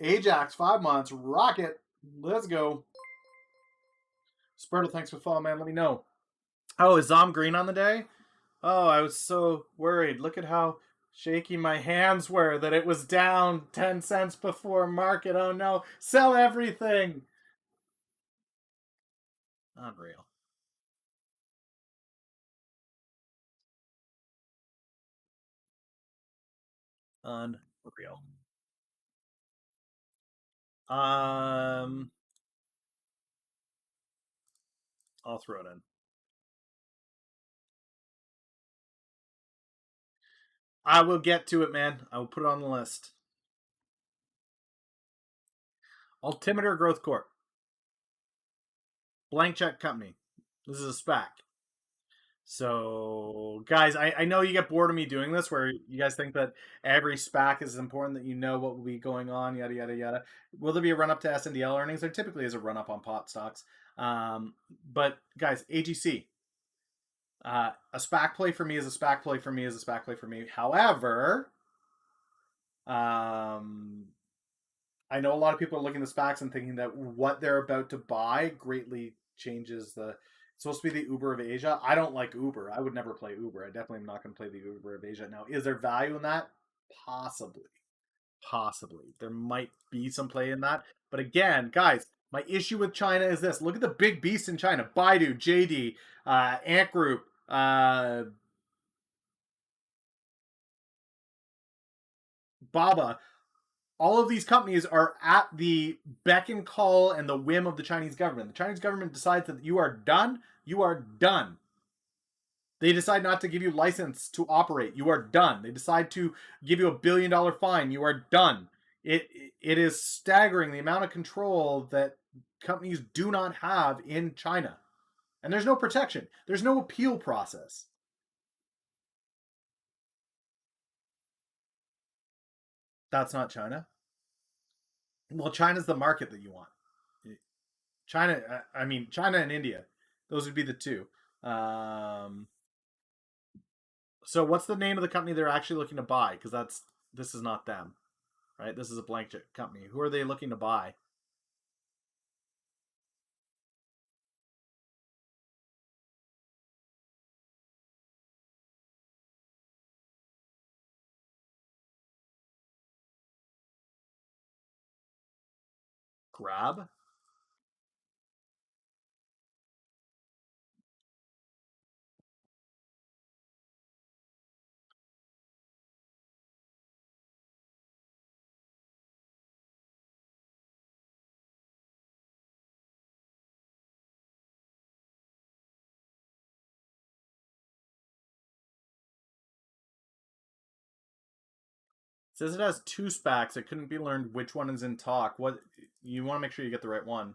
Ajax, 5 months. Rocket. Let's go. Spreadle, thanks for following, man. Let me know. Oh, is ZOM green on the day? Oh, I was so worried. Look at how shaky my hands were that it was down 10 cents before market. Oh no, sell everything. Unreal. Unreal. Um, I'll throw it in. I will get to it, man. I will put it on the list. Altimeter Growth Corp. Blank check company. This is a SPAC. So, guys, I know you get bored of me doing this, where you guys think that every SPAC is important, that you know what will be going on, yada yada yada. Will there be a run up to SNDL earnings? There typically is a run up on pot stocks. But guys, AGC, a SPAC play for me is a SPAC play for me is a SPAC play for me. However, I know a lot of people are looking at the SPACs and thinking that what they're about to buy greatly changes the. It's supposed to be the Uber of Asia. I don't like Uber. I would never play Uber. I definitely am not going to play the Uber of Asia. Now, is there value in that? Possibly. Possibly. There might be some play in that. But again, guys, my issue with China is this. Look at the big beasts in China. Baidu, JD, Ant Group, Baba. All of these companies are at the beck and call and the whim of the Chinese government. The Chinese government decides that you are done, you are done. They decide not to give you license to operate, you are done. They decide to give you $1 billion fine, you are done. It is staggering the amount of control that companies do not have in China. And there's no protection. There's no appeal process. That's not China. Well, China's the market that you want. China, I mean, China and India. Those would be the two. So what's the name of the company they're actually looking to buy? Because this is not them, right? This is a blank check company. Who are they looking to buy? Grab? says it has 2 SPACs. It couldn't be learned which one is in talk. What you want to make sure you get the right one.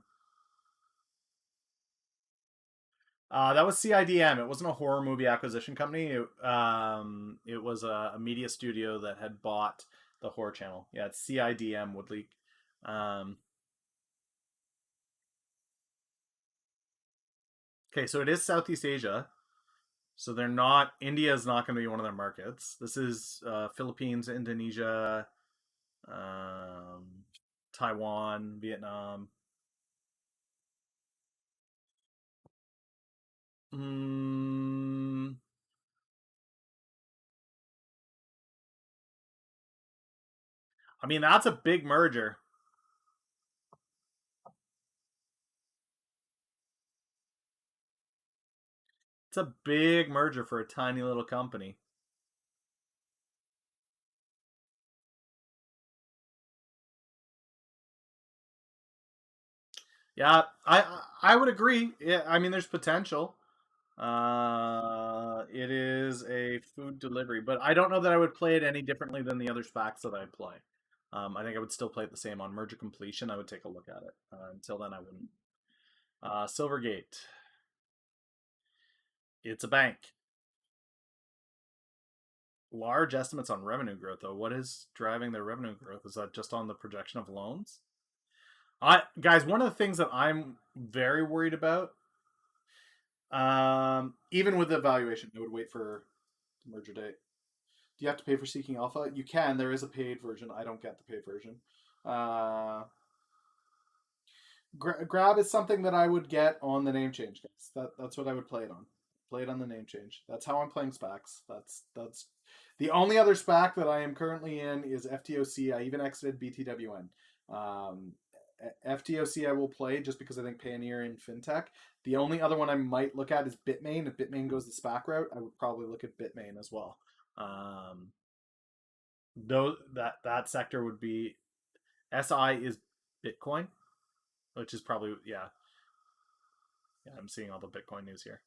That was CIDM. It wasn't a horror movie acquisition company. It was a media studio that had bought the horror channel. Yeah, it's CIDM Woodleak. Okay, so it is Southeast Asia. So they're not. India is not going to be one of their markets. This is Philippines, Indonesia, Taiwan, Vietnam. Mm, I mean, that's a big merger. It's a big merger for a tiny little company. Yeah, I would agree. Yeah, I mean, there's potential. It is a food delivery, but I don't know that I would play it any differently than the other SPACs that I play. I think I would still play it the same on merger completion. I would take a look at it. Until then, I wouldn't. Silvergate. It's a bank. Large estimates on revenue growth, though. What is driving their revenue growth? Is that just on the projection of loans? Guys, one of the things that I'm very worried about, even with the valuation, I would wait for the merger date. Do you have to pay for Seeking Alpha? You can. There is a paid version. I don't get the paid version. Uh, Grab is something that I would get on the name change, guys. That's what I would play it on. Play it on the name change. That's how I'm playing SPACs. That's the only other SPAC that I am currently in is FTOC. I even exited BTWN. Um, FTOC I will play just because I think Payoneer in fintech. The only other one I might look at is Bitmain. If Bitmain goes the SPAC route, I would probably look at Bitmain as well. Though that sector would be SI is Bitcoin, which is probably yeah. I'm seeing all the Bitcoin news here.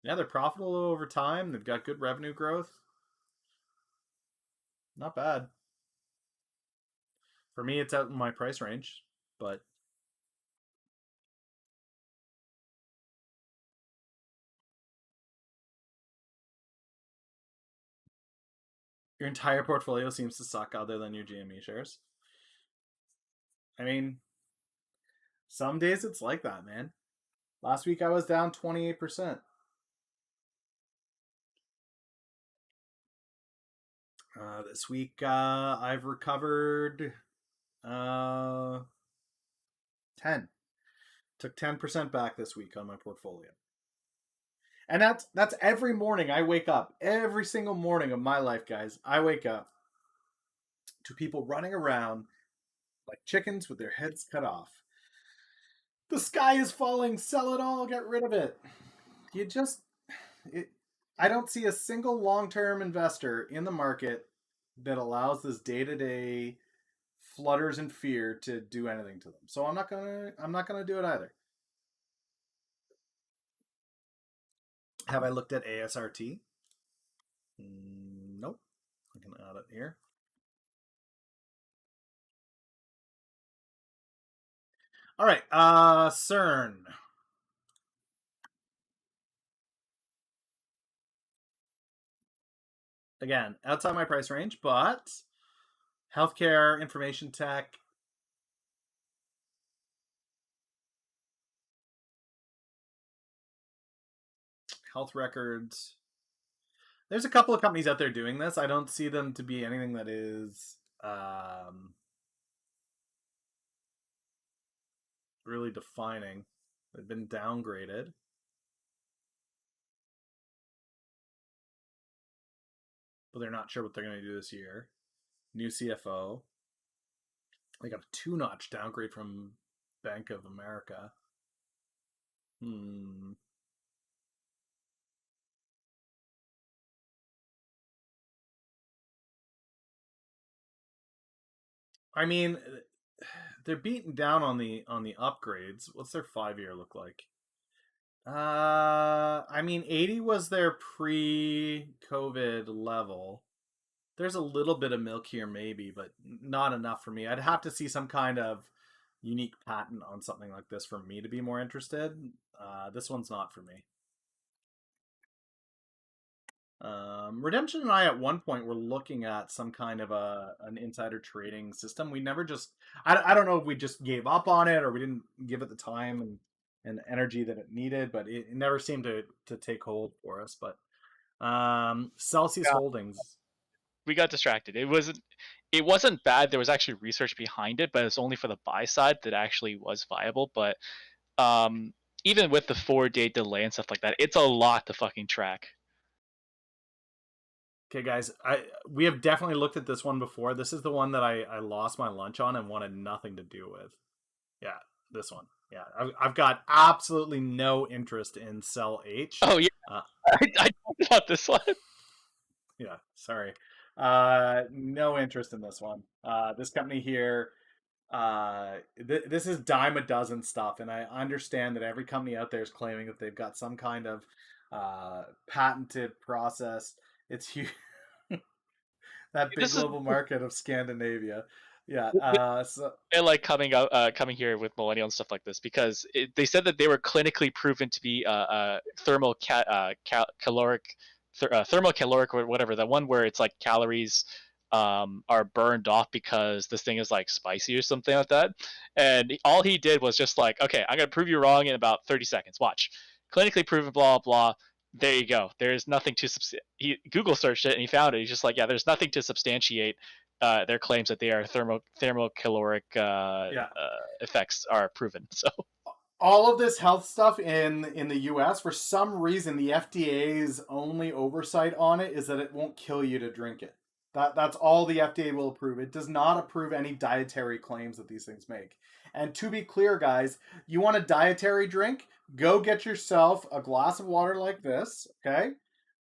Yeah, they're profitable over time. They've got good revenue growth. Not bad. For me, it's out in my price range, but your entire portfolio seems to suck other than your GME shares. I mean, some days it's like that, man. Last week I was down 28%. This week I've recovered 10. Took 10% back this week on my portfolio. And that's every morning I wake up. Every single morning of my life, guys, I wake up to people running around like chickens with their heads cut off. The sky is falling, sell it all, get rid of it. You just it, I don't see a single long-term investor in the market that allows this day-to-day flutters and fear to do anything to them. So I'm not gonna do it either. Have I looked at ASRT? Nope. I can add it here. All right, CERN. Again, outside my price range, but healthcare, information tech, health records. There's a couple of companies out there doing this. I don't see them to be anything that is really defining. They've been downgraded, but they're not sure what they're going to do this year. New CFO. They got a 2-notch downgrade from Bank of America. Hmm. I mean, they're beaten down on the upgrades. What's their 5-year look like? I mean, 80 was their pre-COVID level. There's a little bit of milk here, maybe, but not enough for me. I'd have to see some kind of unique patent on something like this for me to be more interested. This one's not for me. Redemption and I at one point were looking at some kind of an insider trading system. We never just I don't know if we just gave up on it or we didn't give it the time and energy that it needed, but it never seemed to take hold for us. But Celsius Yeah, Holdings. we got distracted. It wasn't bad. There was actually research behind it, but it's only for the buy side that actually was viable. But um, even with the 4-day delay and stuff like that, it's a lot to fucking track. Okay, guys, we have definitely looked at this one before. This is the one that I lost my lunch on and wanted nothing to do with. Yeah, this one. Yeah, I've got absolutely no interest in Cell H. Oh yeah, I talked about this one. Yeah, sorry. No interest in this one. This company here, this is dime a dozen stuff, and I understand that every company out there is claiming that they've got some kind of patented process. It's huge. That big This is global market of Scandinavia. Yeah. So I like coming here with millennial and stuff like this because they said that they were clinically proven to be caloric, thermocaloric or whatever. The one where it's like calories are burned off because this thing is like spicy or something like that. And all he did was just like, okay, I'm gonna prove you wrong in about 30 seconds. Watch, clinically proven, blah blah. There you go. There's nothing to he Google searched it and he found it. He's just like, yeah, there's nothing to substantiate their claims that they are thermocaloric yeah, effects are proven. So all of this health stuff in the US, for some reason the FDA's only oversight on it is that it won't kill you to drink it. That's all the FDA will approve. It does not approve any dietary claims that these things make. And to be clear, guys, you want a dietary drink? Go get yourself a glass of water like this, okay?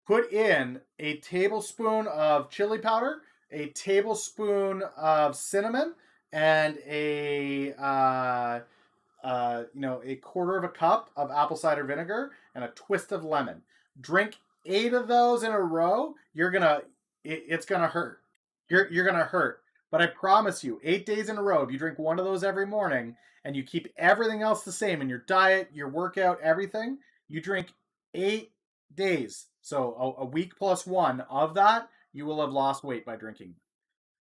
Put in a tablespoon of chili powder, a tablespoon of cinnamon, and a quarter of a cup of apple cider vinegar and a twist of lemon. Drink 8 of those in a row. It's gonna hurt. You're gonna hurt. But I promise you, 8 days in a row, if you drink one of those every morning and you keep everything else the same in your diet, your workout, everything, you drink 8 days. So a week plus one of that, you will have lost weight by drinking.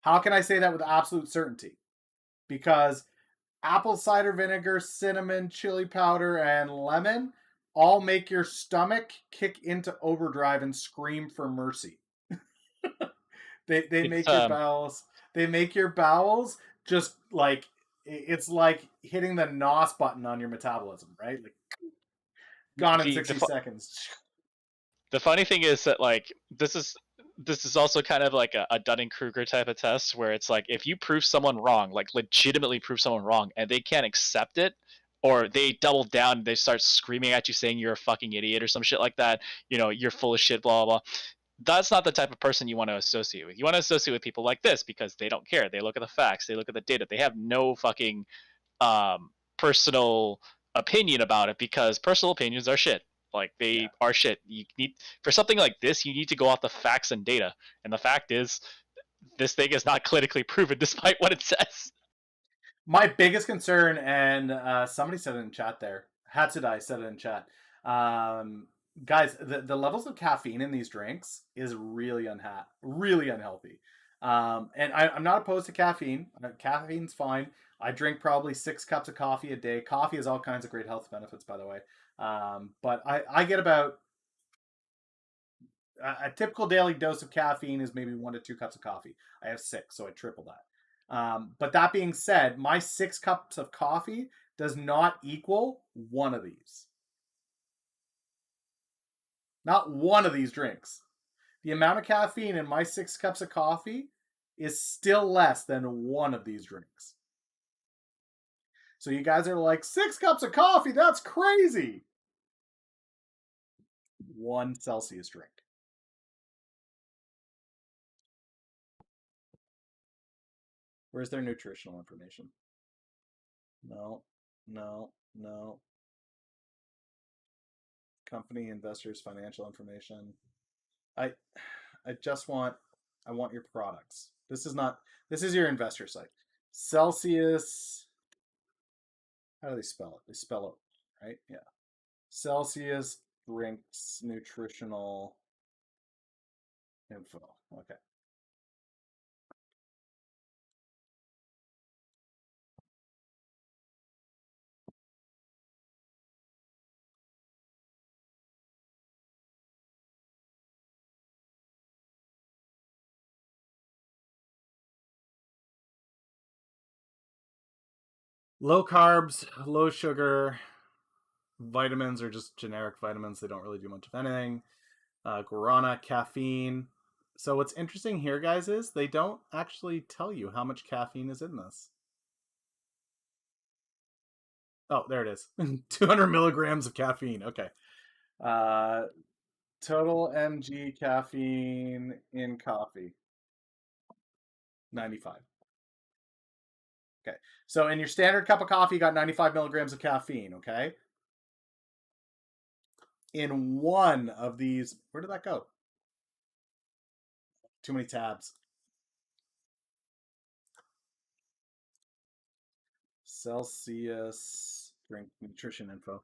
How can I say that with absolute certainty? Because apple cider vinegar, cinnamon, chili powder, and lemon all make your stomach kick into overdrive and scream for mercy. They it's make your bowels just like it's like hitting the NOS button on your metabolism, right? Like gone in the 60 seconds. the funny thing is that like this is also kind of like a Dunning Kruger type of test where it's like if you prove someone wrong, like legitimately prove someone wrong, and they can't accept it, or they double down, they start screaming at you saying you're a fucking idiot or some shit like that. You're full of shit, blah blah blah. That's not the type of person you want to associate with. You want to associate with people like this because they don't care. They look at the facts. They look at the data. They have no fucking personal opinion about it because personal opinions are shit. Like Yeah. they are shit. You need for something like this, you need to go off the facts and data. And the fact is, this thing is not clinically proven, despite what it says. My biggest concern, and somebody said it in chat there, Hatsudai said it in chat. Guys, the levels of caffeine in these drinks is really unhealthy. And I'm not opposed to caffeine. Caffeine's fine. I drink probably 6 cups of coffee a day. Coffee has all kinds of great health benefits, by the way. But I get about a typical daily dose of caffeine is maybe 1 to 2 cups of coffee. I have 6, so I triple that. But that being said, my 6 cups of coffee does not equal one of these. Not one of these drinks. The amount of caffeine in my 6 cups of coffee is still less than one of these drinks. So you guys are like, 6 cups of coffee? That's crazy. One Celsius drink. Where's their nutritional information? No, no, no. Company, investors, financial information. I just want I want your products. This is your investor site. Celsius, how do they spell it? They spell it, right? Yeah. Celsius drinks nutritional info. Okay. Low carbs, low sugar, vitamins are just generic vitamins. They don't really do much of anything. Guarana, caffeine. So what's interesting here, guys, is they don't actually tell you how much caffeine is in this. Oh, there it is. 200 milligrams of caffeine. Okay. Uh, total mg caffeine in coffee, 95. Okay. So in your standard cup of coffee, you got 95 milligrams of caffeine. Okay. In one of these, where did that go? Too many tabs. Celsius drink nutrition info.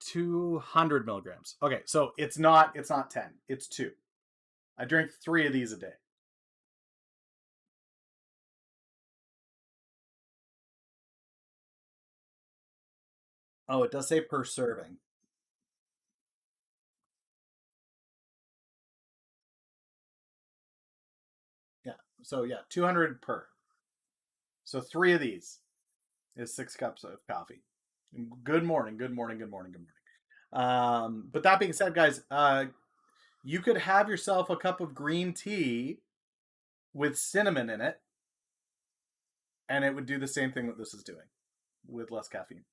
200 milligrams. Okay, so it's not 10. It's 2. I drink 3 of these a day. Oh, it does say per serving. Yeah. So yeah, 200 per. So 3 of these is 6 cups of coffee. Good morning, good morning, good morning, good morning. But that being said, guys, you could have yourself a cup of green tea with cinnamon in it, and it would do the same thing that this is doing with less caffeine.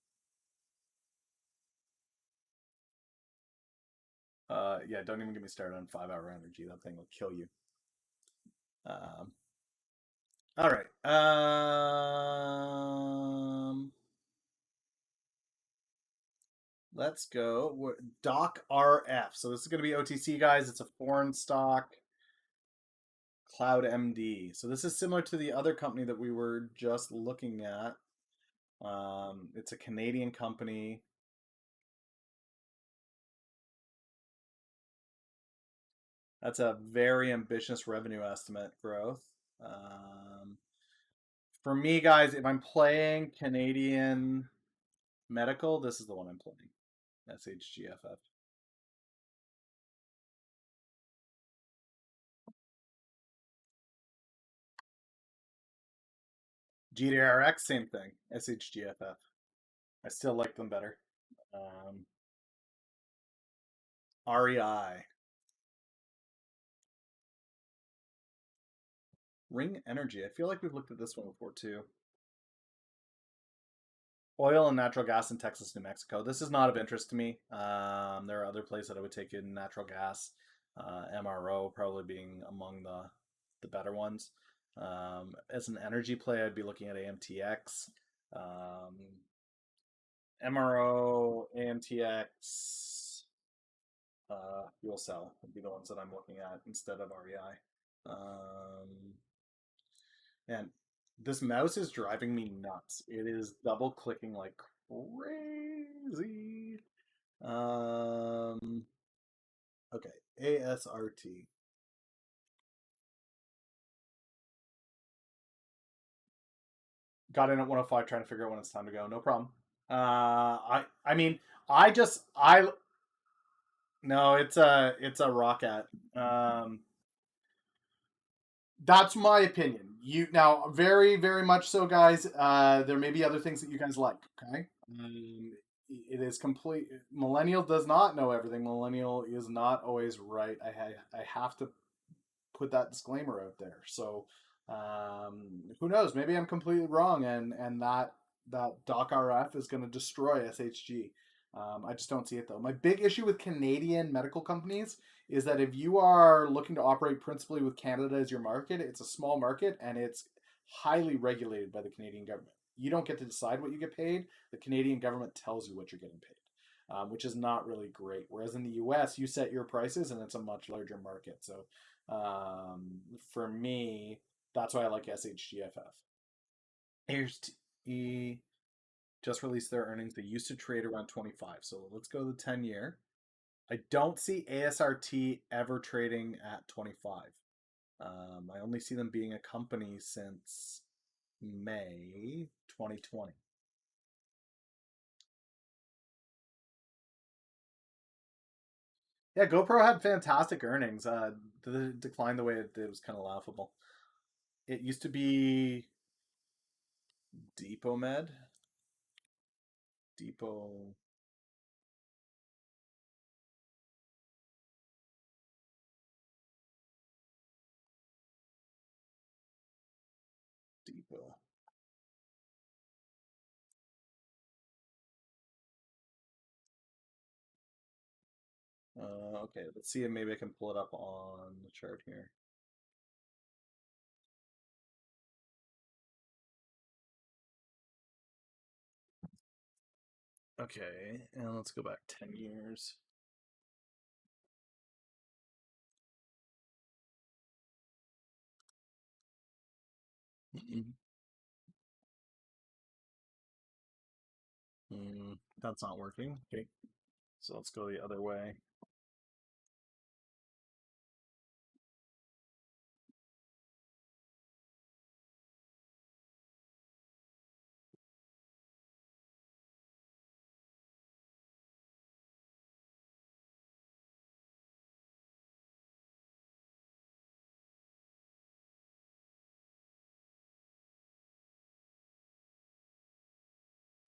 Yeah, don't even get me started on 5-hour energy. That thing will kill you. Um, all right. Let's go. Doc RF. So this is going to be OTC, guys. It's a foreign stock. Cloud MD. So this is similar to the other company that we were just looking at. It's a Canadian company. That's a very ambitious revenue estimate growth. For me, guys, if I'm playing Canadian medical, this is the one I'm playing. SHGFF. GDRX, same thing. SHGFF. I still like them better. REI. Ring Energy. I feel like we've looked at this one before too. Oil and natural gas in Texas, New Mexico. This is not of interest to me. There are other places that I would take in natural gas. MRO probably being among the better ones. As an energy play, I'd be looking at AMTX. MRO, AMTX, fuel cell would be the ones that I'm looking at instead of REI. And this mouse is driving me nuts. It is double clicking like crazy. Okay, ASRT. Got in at 105 trying to figure out when it's time to go. No problem. I mean I no, it's a rocket. That's my opinion. You now very very much so, guys. There may be other things that you guys like. Okay, it is complete. Millennial does not know everything. Millennial is not always right. I have to put that disclaimer out there. So who knows? Maybe I'm completely wrong, and that Doc RF is going to destroy SHG. I just don't see it though. My big issue with Canadian medical companies is that if you are looking to operate principally with Canada as your market, it's a small market and it's highly regulated by the Canadian government. You don't get to decide what you get paid. The Canadian government tells you what you're getting paid, which is not really great. Whereas in the US, you set your prices and it's a much larger market. So for me, that's why I like SHGFF. Here's T just released their earnings. They used to trade around 25. So let's go to the 10-year. I don't see ASRT ever trading at 25. I only see them being a company since May 2020. Yeah, GoPro had fantastic earnings. The decline the way it did was kind of laughable. It used to be Depot Med. Depot. Depot. Okay, let's see if maybe I can pull it up on the chart here. Okay, and let's go back 10 years. That's not working. Okay, so let's go the other way.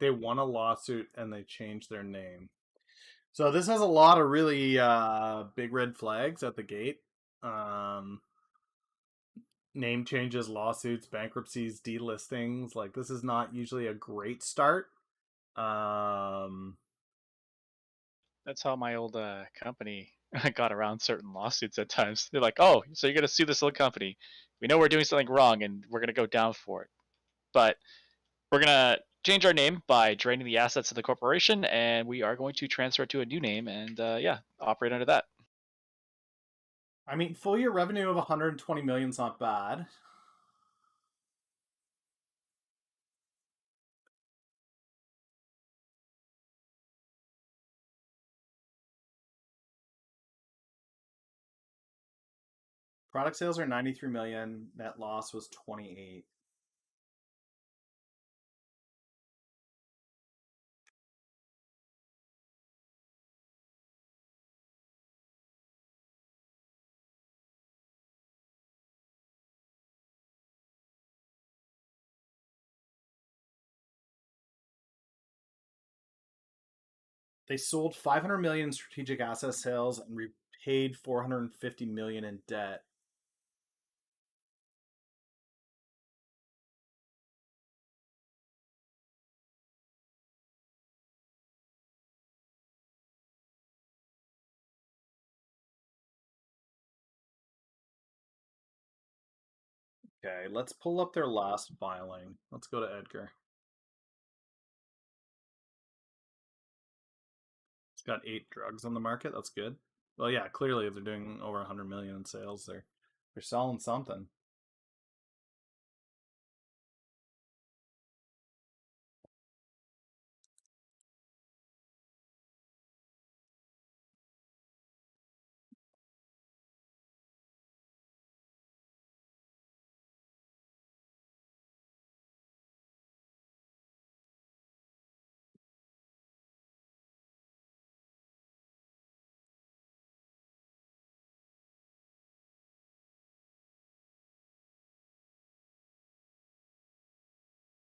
They won a lawsuit and they changed their name. So this has a lot of really big red flags at the gate. Um, Name changes, lawsuits, bankruptcies, delistings. Like this is not usually a great start. Um, That's how my old company got around certain lawsuits at times. They're like, "Oh, so you're gonna sue this old company? We know we're doing something wrong, and we're gonna go down for it. But we're gonna change our name by draining the assets of the corporation, and we are going to transfer it to a new name, and yeah, operate under that." I mean, full year revenue of 120 million is not bad. Product sales are 93 million. Net loss was 28. They sold 500 million in strategic asset sales and repaid 450 million in debt. Okay, let's pull up their last filing. Let's go to Edgar. It's got 8 drugs on the market. That's good. Well, yeah, clearly if they're doing over 100 million in sales, they're selling something.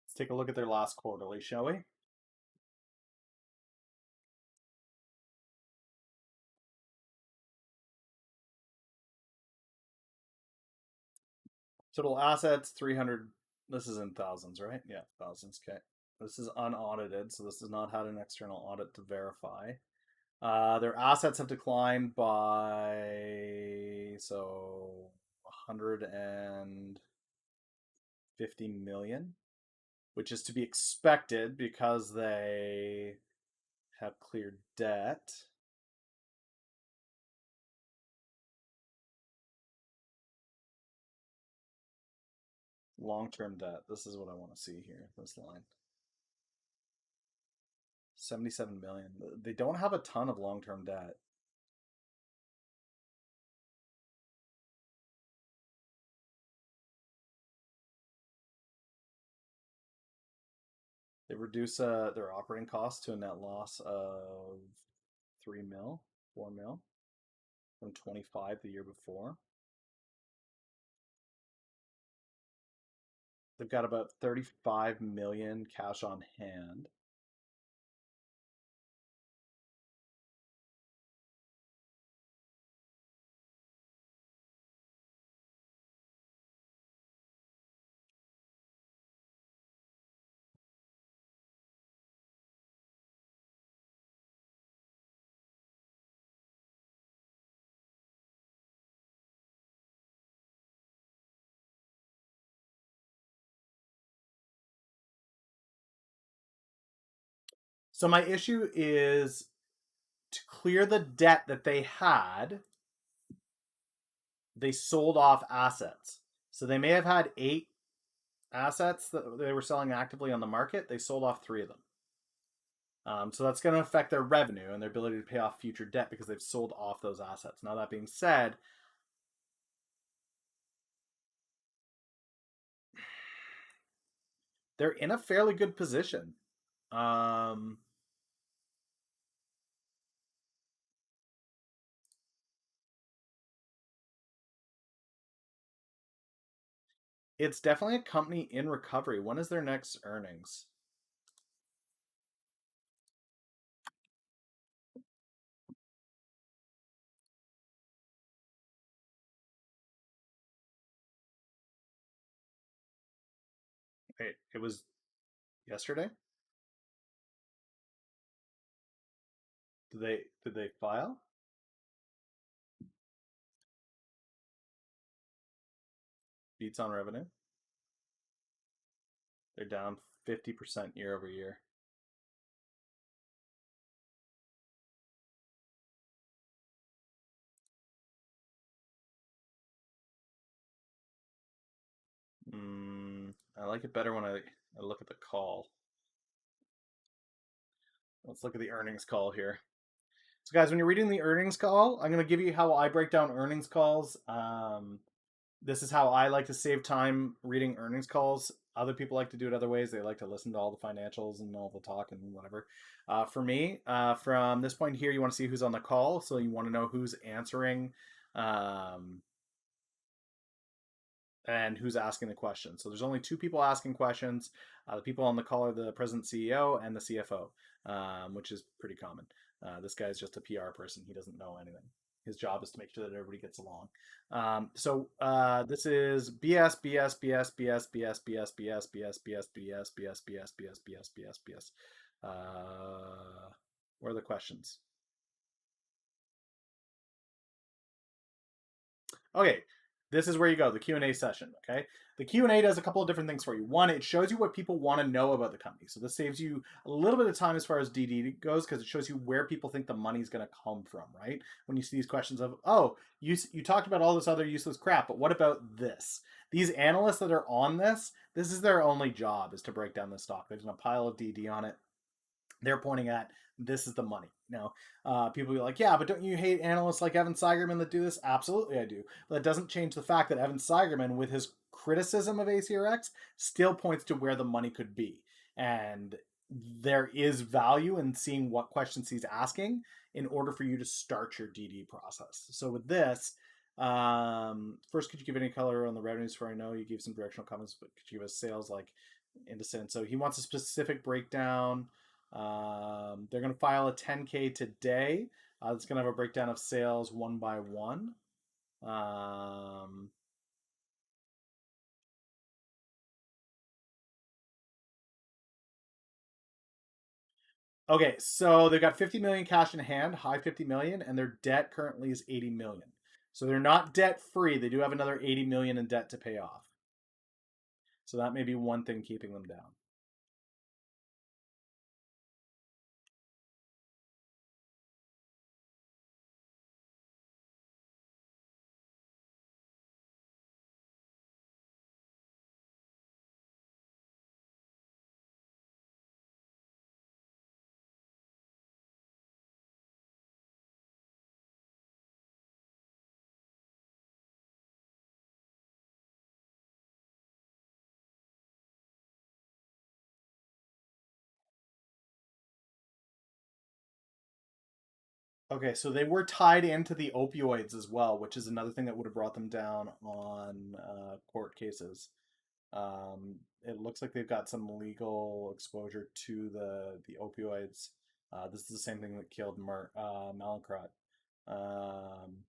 Let's take a look at their last quarterly, shall we? Total assets 300. This is in thousands, right? Yeah, thousands. Okay. This is unaudited, so this has not had an external audit to verify. Their assets have declined by 100 and 50 million, which is to be expected because they have cleared debt. Long-term debt. This is what I want to see here, this line. 77 million. They don't have a ton of long-term debt. They reduce their operating costs to a net loss of 3 mil, 4 mil from 25 the year before. They've got about 35 million cash on hand. So my issue is to clear the debt that they had, they sold off assets. So they may have had 8 assets that they were selling actively on the market. They sold off 3 of them. So that's going to affect their revenue and their ability to pay off future debt because they've sold off those assets. Now, that being said, they're in a fairly good position. It's definitely a company in recovery. When is their next earnings? Wait, it was yesterday? Did they file? Beats on revenue. They're down 50% year over year. I like it better when I look at the call. Let's look at the earnings call here. So, guys, when you're reading the earnings call, I'm going to give you how I break down earnings calls. This is how I like to save time reading earnings calls. Other people like to do it other ways. They like to listen to all the financials and all the talk and whatever. For me, from this point here, you want to see who's on the call. So you want to know who's answering and who's asking the question. So there's only 2 people asking questions. The people on the call are the president, CEO, and the CFO, which is pretty common. This guy's just a PR person. He doesn't know anything. His job is to make sure that everybody gets along. So this is BS, BS, BS, BS, BS, BS, BS, BS, BS, BS, BS, BS, BS, BS, BS, BS. Where are the questions? Okay, this is where you go, the Q&A session, okay? The Q&A does a couple of different things for you. One, it shows you what people want to know about the company. So this saves you a little bit of time as far as DD goes because it shows you where people think the money's going to come from, right? When you see these questions of, oh, you talked about all this other useless crap, but what about this? These analysts that are on this is their only job is to break down the stock. There's a pile of DD on it. They're pointing at this is the money. Now, people be like, yeah, but don't you hate analysts like Evan Seigerman that do this? Absolutely, I do. But that doesn't change the fact that Evan Seigerman, with his criticism of ACRX, still points to where the money could be. And there is value in seeing what questions he's asking in order for you to start your DD process. So with this, first, could you give any color on the revenues? For I know you gave some directional comments, but could you give us sales like into sense? So he wants a specific breakdown. They're going to file a 10K today. It's going to have a breakdown of sales one by one. Okay, so they've got 50 million cash in hand, high 50 million, and their debt currently is 80 million. So they're not debt free. They do have another 80 million in debt to pay off. So that may be one thing keeping them down. Okay, so they were tied into the opioids as well, which is another thing that would have brought them down on court cases. It looks like they've got some legal exposure to the opioids. This is the same thing that killed Mallinckrodt. Um,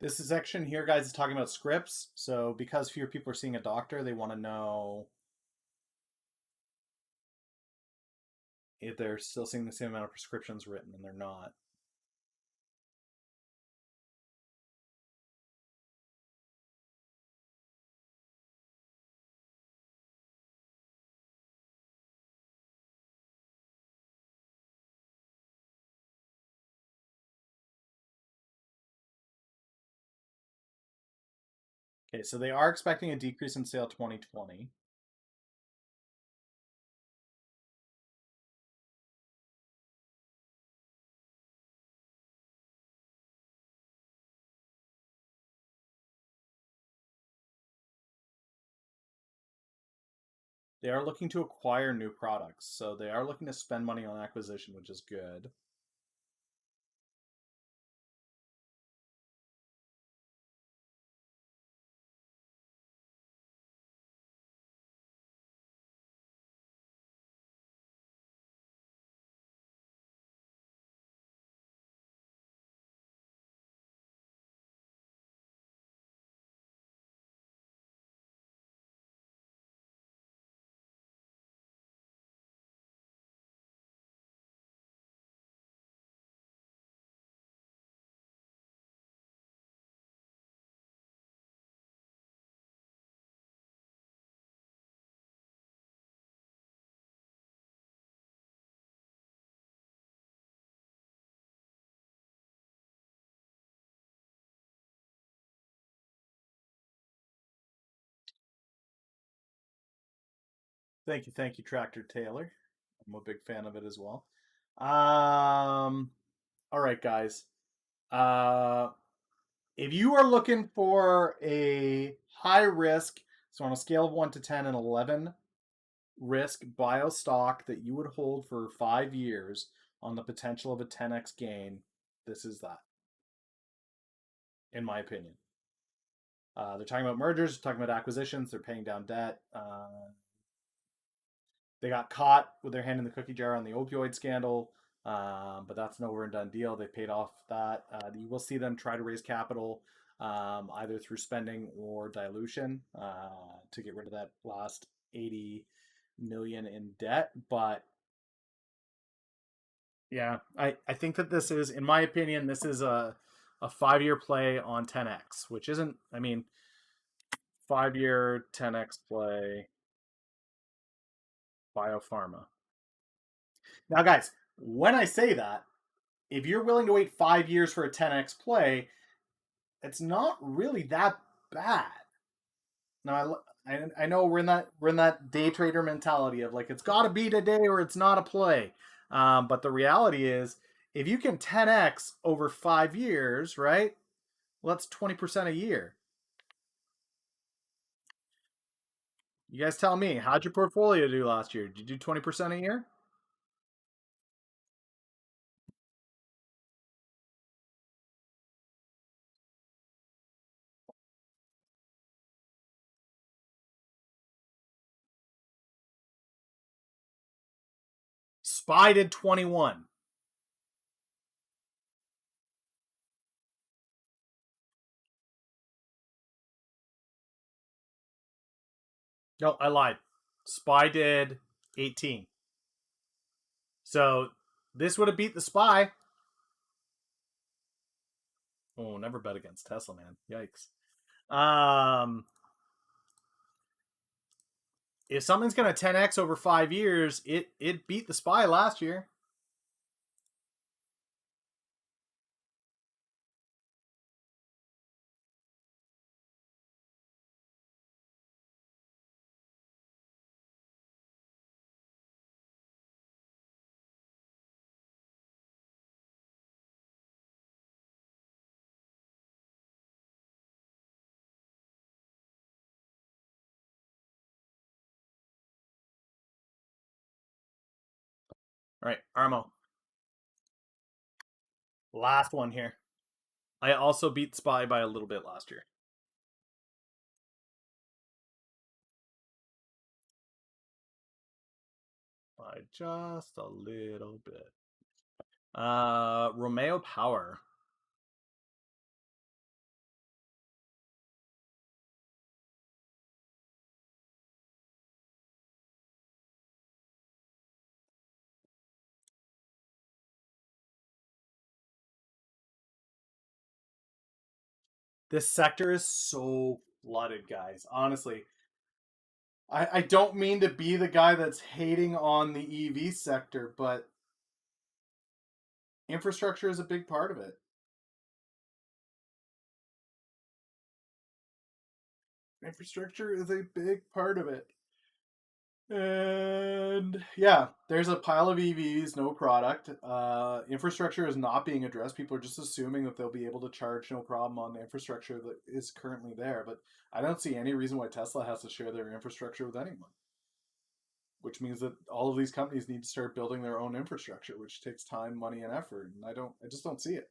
this section here, guys, is talking about scripts. So because fewer people are seeing a doctor, they want to know if they're still seeing the same amount of prescriptions written, and they're not. Okay, so they are expecting a decrease in sale 2020. They are looking to acquire new products, so they are looking to spend money on acquisition, which is good. Thank you, Tractor Taylor. I'm a big fan of it as well. All right, guys. Uh, if you are looking for a high risk, so on a scale of 1 to 10 and 11 risk bio stock that you would hold for 5 years on the potential of a 10x gain, this is that, in my opinion. They're talking about mergers, talking about acquisitions, they're paying down debt. They got caught with their hand in the cookie jar on the opioid scandal, but that's an over and done deal. They paid off that. You will see them try to raise capital either through spending or dilution to get rid of that last 80 million in debt. But yeah, I think that this is, in my opinion, this is a 5 year play on 10x, which isn't, I mean, 5 year 10x play biopharma. Now, guys, when I say that, if you're willing to wait 5 years for a 10x play, it's not really that bad. Now, I know we're in that day trader mentality of like it's got to be today or it's not a play. But the reality is, if you can 10x over 5 years, right? Well, that's 20% a year. You guys tell me, how'd your portfolio do last year? Did you do 20% a year? SPY did 21. No, I lied. SPY did 18. So this would have beat the SPY. Oh, never bet against Tesla, man. Yikes. If something's going to 10x over 5 years, it beat the SPY last year. All right, Armo. Last one here. I also beat SPY by a little bit last year. By just a little bit. Romeo Power. This sector is so flooded, guys. Honestly, I don't mean to be the guy that's hating on the EV sector, but infrastructure is a big part of it. Infrastructure is a big part of it. And yeah, there's a pile of EVs, no product. Infrastructure is not being addressed. People are just assuming that they'll be able to charge no problem on the infrastructure that is currently there. But I don't see any reason why Tesla has to share their infrastructure with anyone. Which means that all of these companies need to start building their own infrastructure, which takes time, money, and effort. And I just don't see it.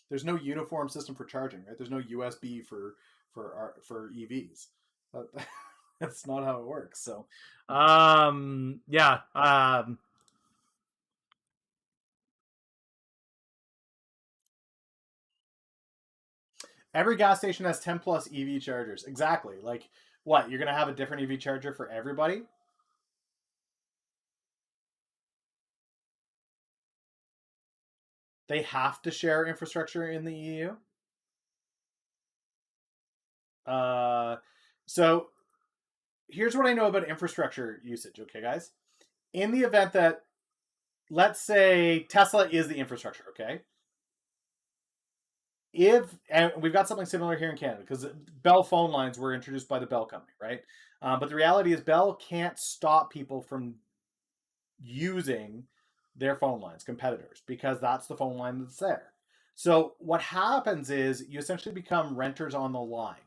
There's no uniform system for charging, right? There's no USB for EVs. That's not how it works. So, yeah. Every gas station has 10 plus EV chargers. Exactly. Like, what? You're going to have a different EV charger for everybody? They have to share infrastructure in the EU. So here's what I know about infrastructure usage, okay, guys? In the event that, let's say, Tesla is the infrastructure, okay? And we've got something similar here in Canada because Bell phone lines were introduced by the Bell company, right? But the reality is Bell can't stop people from using their phone lines, competitors, because that's the phone line that's there. So what happens is you essentially become renters on the line.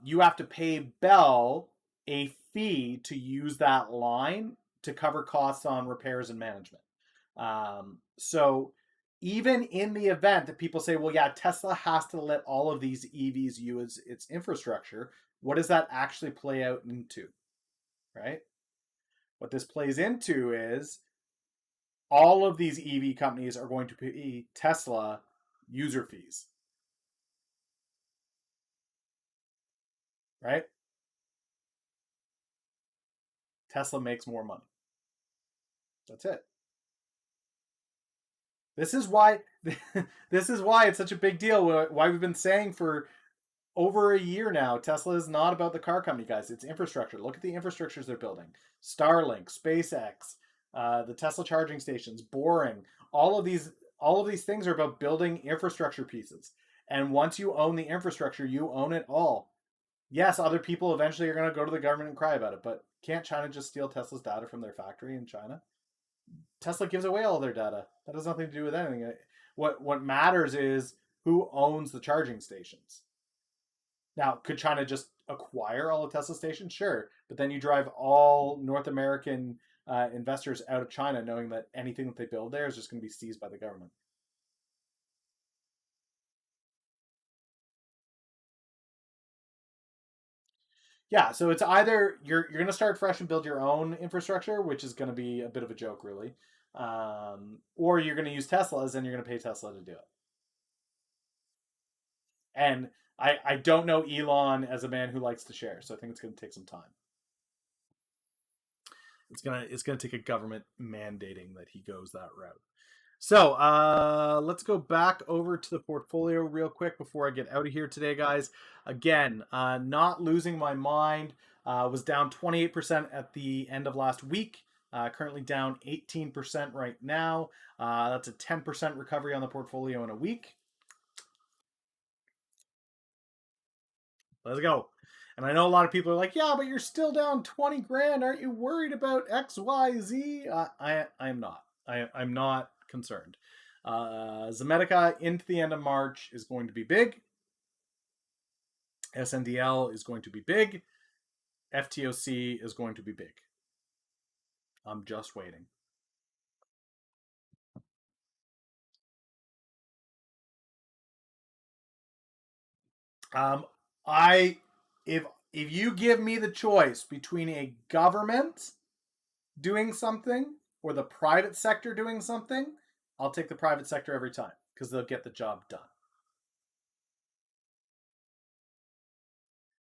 You have to pay Bell a fee to use that line to cover costs on repairs and management. So even in the event that people say, well, yeah, Tesla has to let all of these EVs use its infrastructure, what does that actually play out into? Right? What this plays into is all of these EV companies are going to pay Tesla user fees. Right? Tesla makes more money. That's it. This is why it's such a big deal. Why we've been saying for over a year now, Tesla is not about the car company, guys. It's infrastructure. Look at the infrastructures they're building: Starlink, SpaceX, the Tesla charging stations, boring. All of these things are about building infrastructure pieces. And once you own the infrastructure, you own it all. Yes, other people eventually are going to go to the government and cry about it, but can't China just steal Tesla's data from their factory in China? Tesla gives away all their data. That has nothing to do with anything. What matters is who owns the charging stations. Now, could China just acquire all of Tesla stations? Sure, but then you drive all North American investors out of China, knowing that anything that they build there is just going to be seized by the government. Yeah, so it's either you're going to start fresh and build your own infrastructure, which is going to be a bit of a joke, really, Or you're going to use Teslas and you're going to pay Tesla to do it. And I don't know Elon as a man who likes to share, so I think it's going to take some time. It's gonna take a government mandating that he goes that route. So let's go back over to the portfolio real quick before I get out of here today, guys. Again, not losing my mind. Was down 28% at the end of last week. Currently down 18% right now. That's a 10% recovery on the portfolio in a week. Let's go. And I know a lot of people are like, yeah, but you're still down 20 grand. Aren't you worried about X, Y, Z? I'm not. I'm not concerned. Zomedica into the end of March is going to be big. SNDL is going to be big. FTOC is going to be big. I'm just waiting. I if you give me the choice between a government doing something or the private sector doing something, I'll take the private sector every time because they'll get the job done.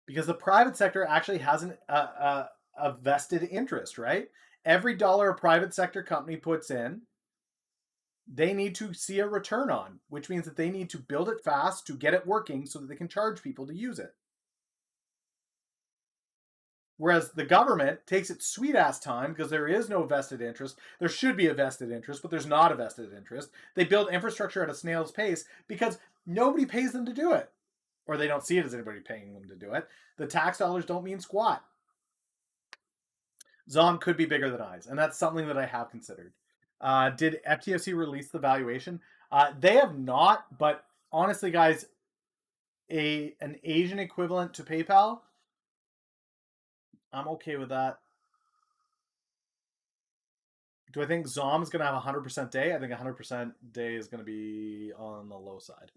Because the private sector actually has a vested interest, right? Every dollar a private sector company puts in, they need to see a return on, which means that they need to build it fast to get it working so that they can charge people to use it. Whereas the government takes its sweet ass time because there is no vested interest. There should be a vested interest, but there's not a vested interest. They build infrastructure at a snail's pace because nobody pays them to do it. Or they don't see it as anybody paying them to do it. The tax dollars don't mean squat. ZOM could be bigger than eyes, and that's something that I have considered. Did FTOC release the valuation? They have not, but honestly, guys, an Asian equivalent to PayPal, I'm okay with that. Do I think ZOM is going to have 100% day? I think 100% day is going to be on the low side.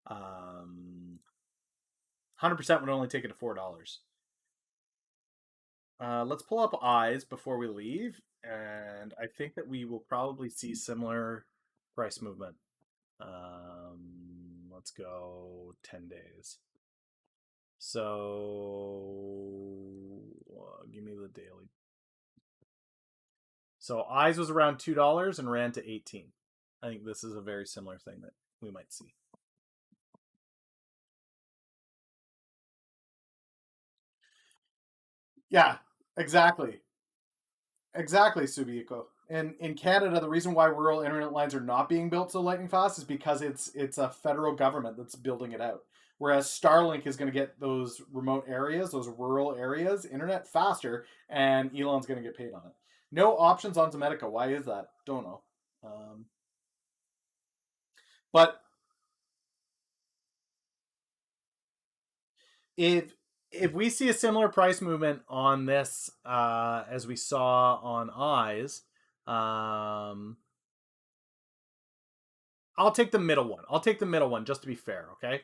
100% would only take it to $4. Let's pull up eyes before we leave, and I think that we will probably see similar price movement. Let's go 10 days. So give me the daily. So eyes was around $2 and ran to 18. I think this is a very similar thing that we might see. Yeah, exactly. Exactly, Subiko. And in Canada, the reason why rural internet lines are not being built so lightning fast is because it's a federal government that's building it out. Whereas Starlink is going to get those remote areas, those rural areas, internet faster, and Elon's going to get paid on it. No options on Zomedica. Why is that? Don't know. But if we see a similar price movement on this as we saw on eyes, I'll take the middle one. I'll take the middle one just to be fair. Okay,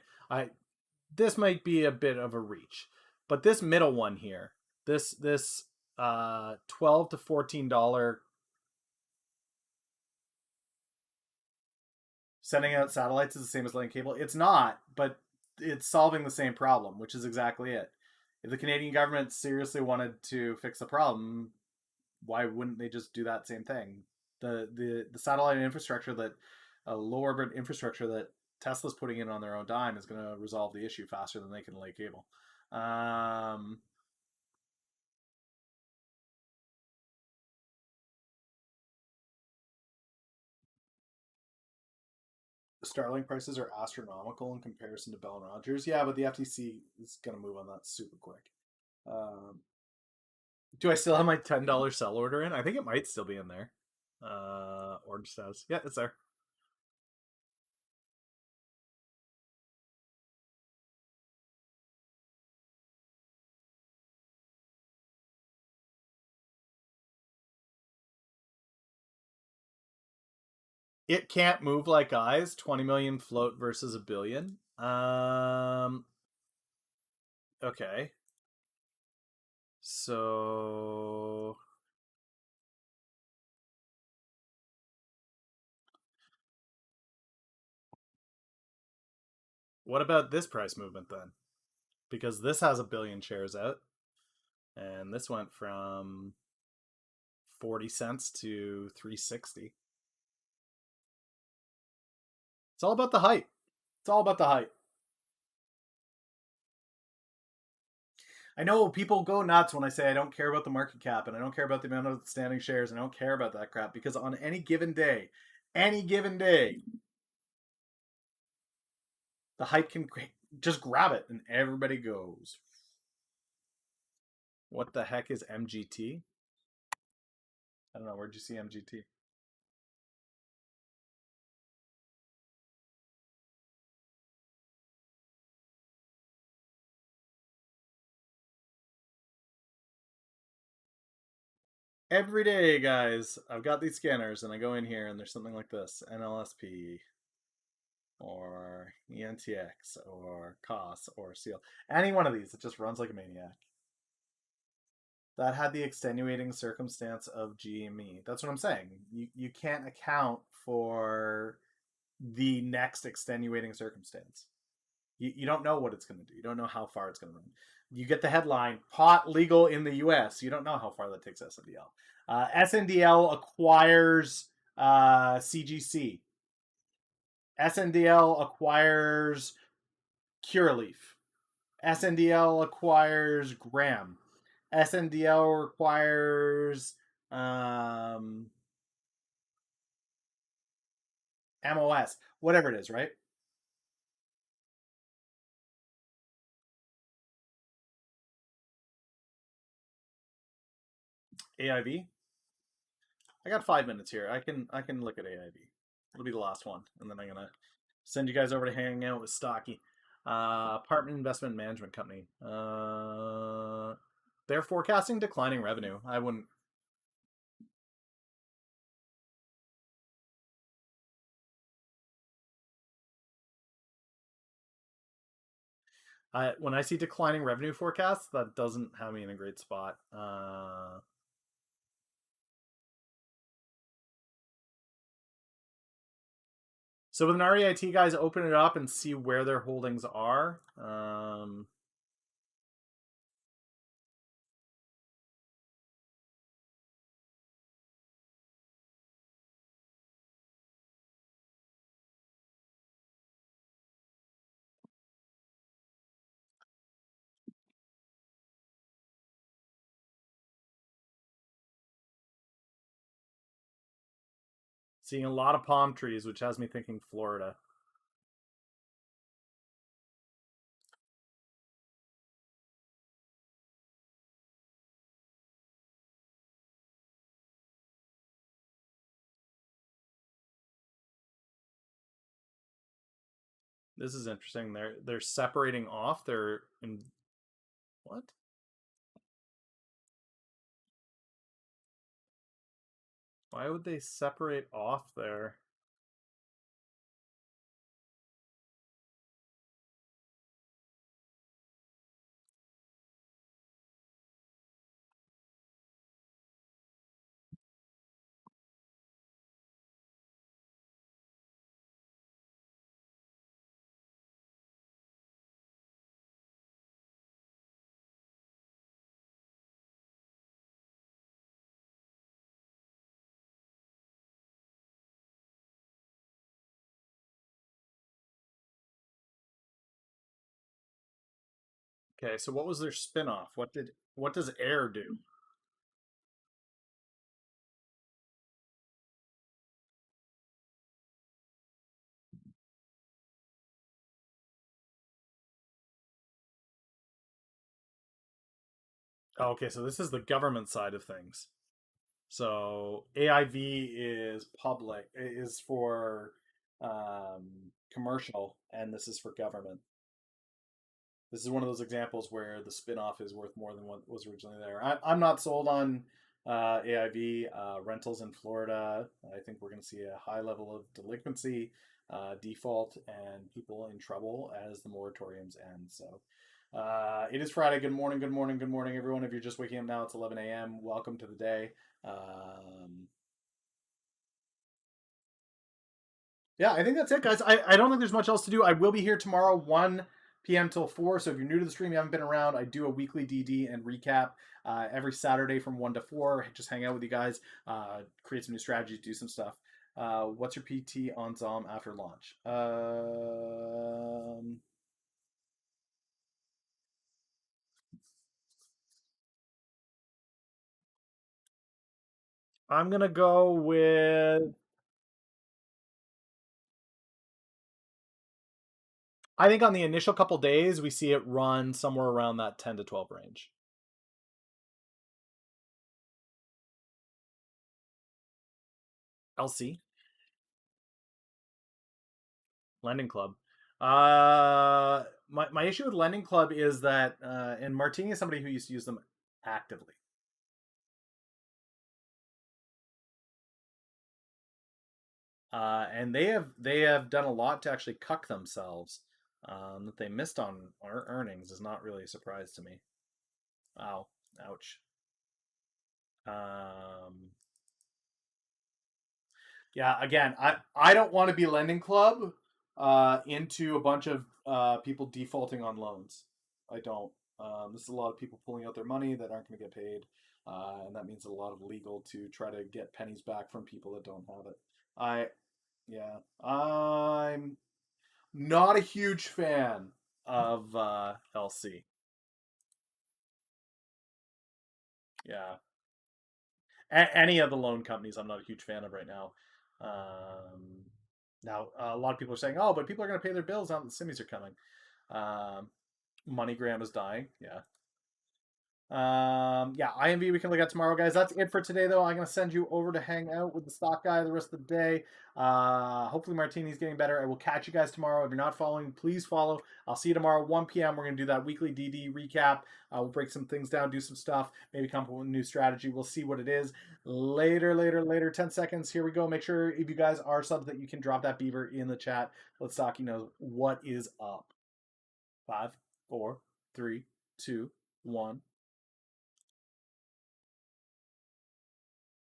this might be a bit of a reach, but this middle one here, this $12 to $14 sending out satellites is the same as laying cable. It's not, but it's solving the same problem, which is exactly it. If the Canadian government seriously wanted to fix the problem, why wouldn't they just do that same thing? The satellite infrastructure that low orbit infrastructure that Tesla's putting in on their own dime is going to resolve the issue faster than they can lay cable. Starlink prices are astronomical in comparison to Bell and Rogers. Yeah, but the FTC is going to move on that super quick. Do I still have my $10 sell order in? I think it might still be in there. Orange says, yeah, it's there. It can't move like eyes. 20 million float versus a billion. Okay. So What about this price movement then? Because this has 1 billion shares out, and this went from 40 cents to 360. It's all about the hype. It's all about the hype. I know people go nuts when I say I don't care about the market cap and I don't care about the amount of standing shares and I don't care about that crap, because on any given day, the hype can just grab it and everybody goes. What the heck is MGT? I don't know. Where'd you see MGT? Every day, guys, I've got these scanners and I go in here and there's something like this: NLSP or ENTX or COS or SEAL. Any one of these, it just runs like a maniac. That had the extenuating circumstance of GME. That's what I'm saying. You can't account for the next extenuating circumstance. You don't know what it's going to do. You don't know how far it's going to run. You get the headline, pot legal in the US. You don't know how far that takes SNDL. SNDL acquires CGC. SNDL acquires Curaleaf. SNDL acquires Graham. SNDL requires MOS, whatever it is, right? AIV. I got 5 minutes here. I can look at AIV. It'll be the last one, and then I'm gonna send you guys over to hang out with Stocky. Apartment Investment Management Company. They're forecasting declining revenue. I wouldn't. When I see declining revenue forecasts, that doesn't have me in a great spot. So with an REIT, guys, open it up and see where their holdings are. Seeing a lot of palm trees, which has me thinking Florida. This is interesting. They're separating off. They're in what? Why would they separate off there? Okay, so what was their spinoff? What does Air do? Oh, okay, so this is the government side of things. So AIV is public, is for commercial, and this is for government. This is one of those examples where the spinoff is worth more than what was originally there. I'm not sold on AIV rentals in Florida. I think we're going to see a high level of delinquency, default, and people in trouble as the moratoriums end. So it is Friday. Good morning, good morning, good morning, everyone. If you're just waking up now, it's 11 a.m. Welcome to the day. Yeah, I think that's it, guys. I don't think there's much else to do. I will be here tomorrow, 1 p.m. till 4. So if you're new to the stream, you haven't been around, I do a weekly DD and recap every Saturday from 1 to 4. Just hang out with you guys, create some new strategies, do some stuff. What's your PT on ZOM after launch? I'm going to go with... I think on the initial couple days, we see it run somewhere around that 10 to 12 range. LC. Lending Club. My issue with Lending Club is that, and Martini is somebody who used to use them actively. And they have done a lot to actually cuck themselves. That they missed on earnings is not really a surprise to me. Wow, ouch. Yeah, again, I don't want to be Lending Club into a bunch of people defaulting on loans. I don't. This is a lot of people pulling out their money that aren't going to get paid, and that means a lot of legal to try to get pennies back from people that don't have it. I'm not a huge fan of LC. Yeah, any of the loan companies, I'm not a huge fan of right now. Now, a lot of people are saying, "Oh, but people are going to pay their bills now that the simmies are coming." MoneyGram is dying. Yeah. Yeah, IMV we can look at tomorrow, guys. That's it for today, though. I'm gonna send you over to hang out with the stock guy the rest of the day. Hopefully Martini's getting better. I will catch you guys tomorrow. If you're not following, please follow. I'll see you tomorrow, 1 p.m. We're gonna do that weekly DD recap. We'll break some things down, do some stuff, maybe come up with a new strategy. We'll see what it is. Later. 10 seconds. Here we go. Make sure if you guys are subs that you can drop that beaver in the chat. Let's talk. You know what is up. 5, 4, 3, 2, 1.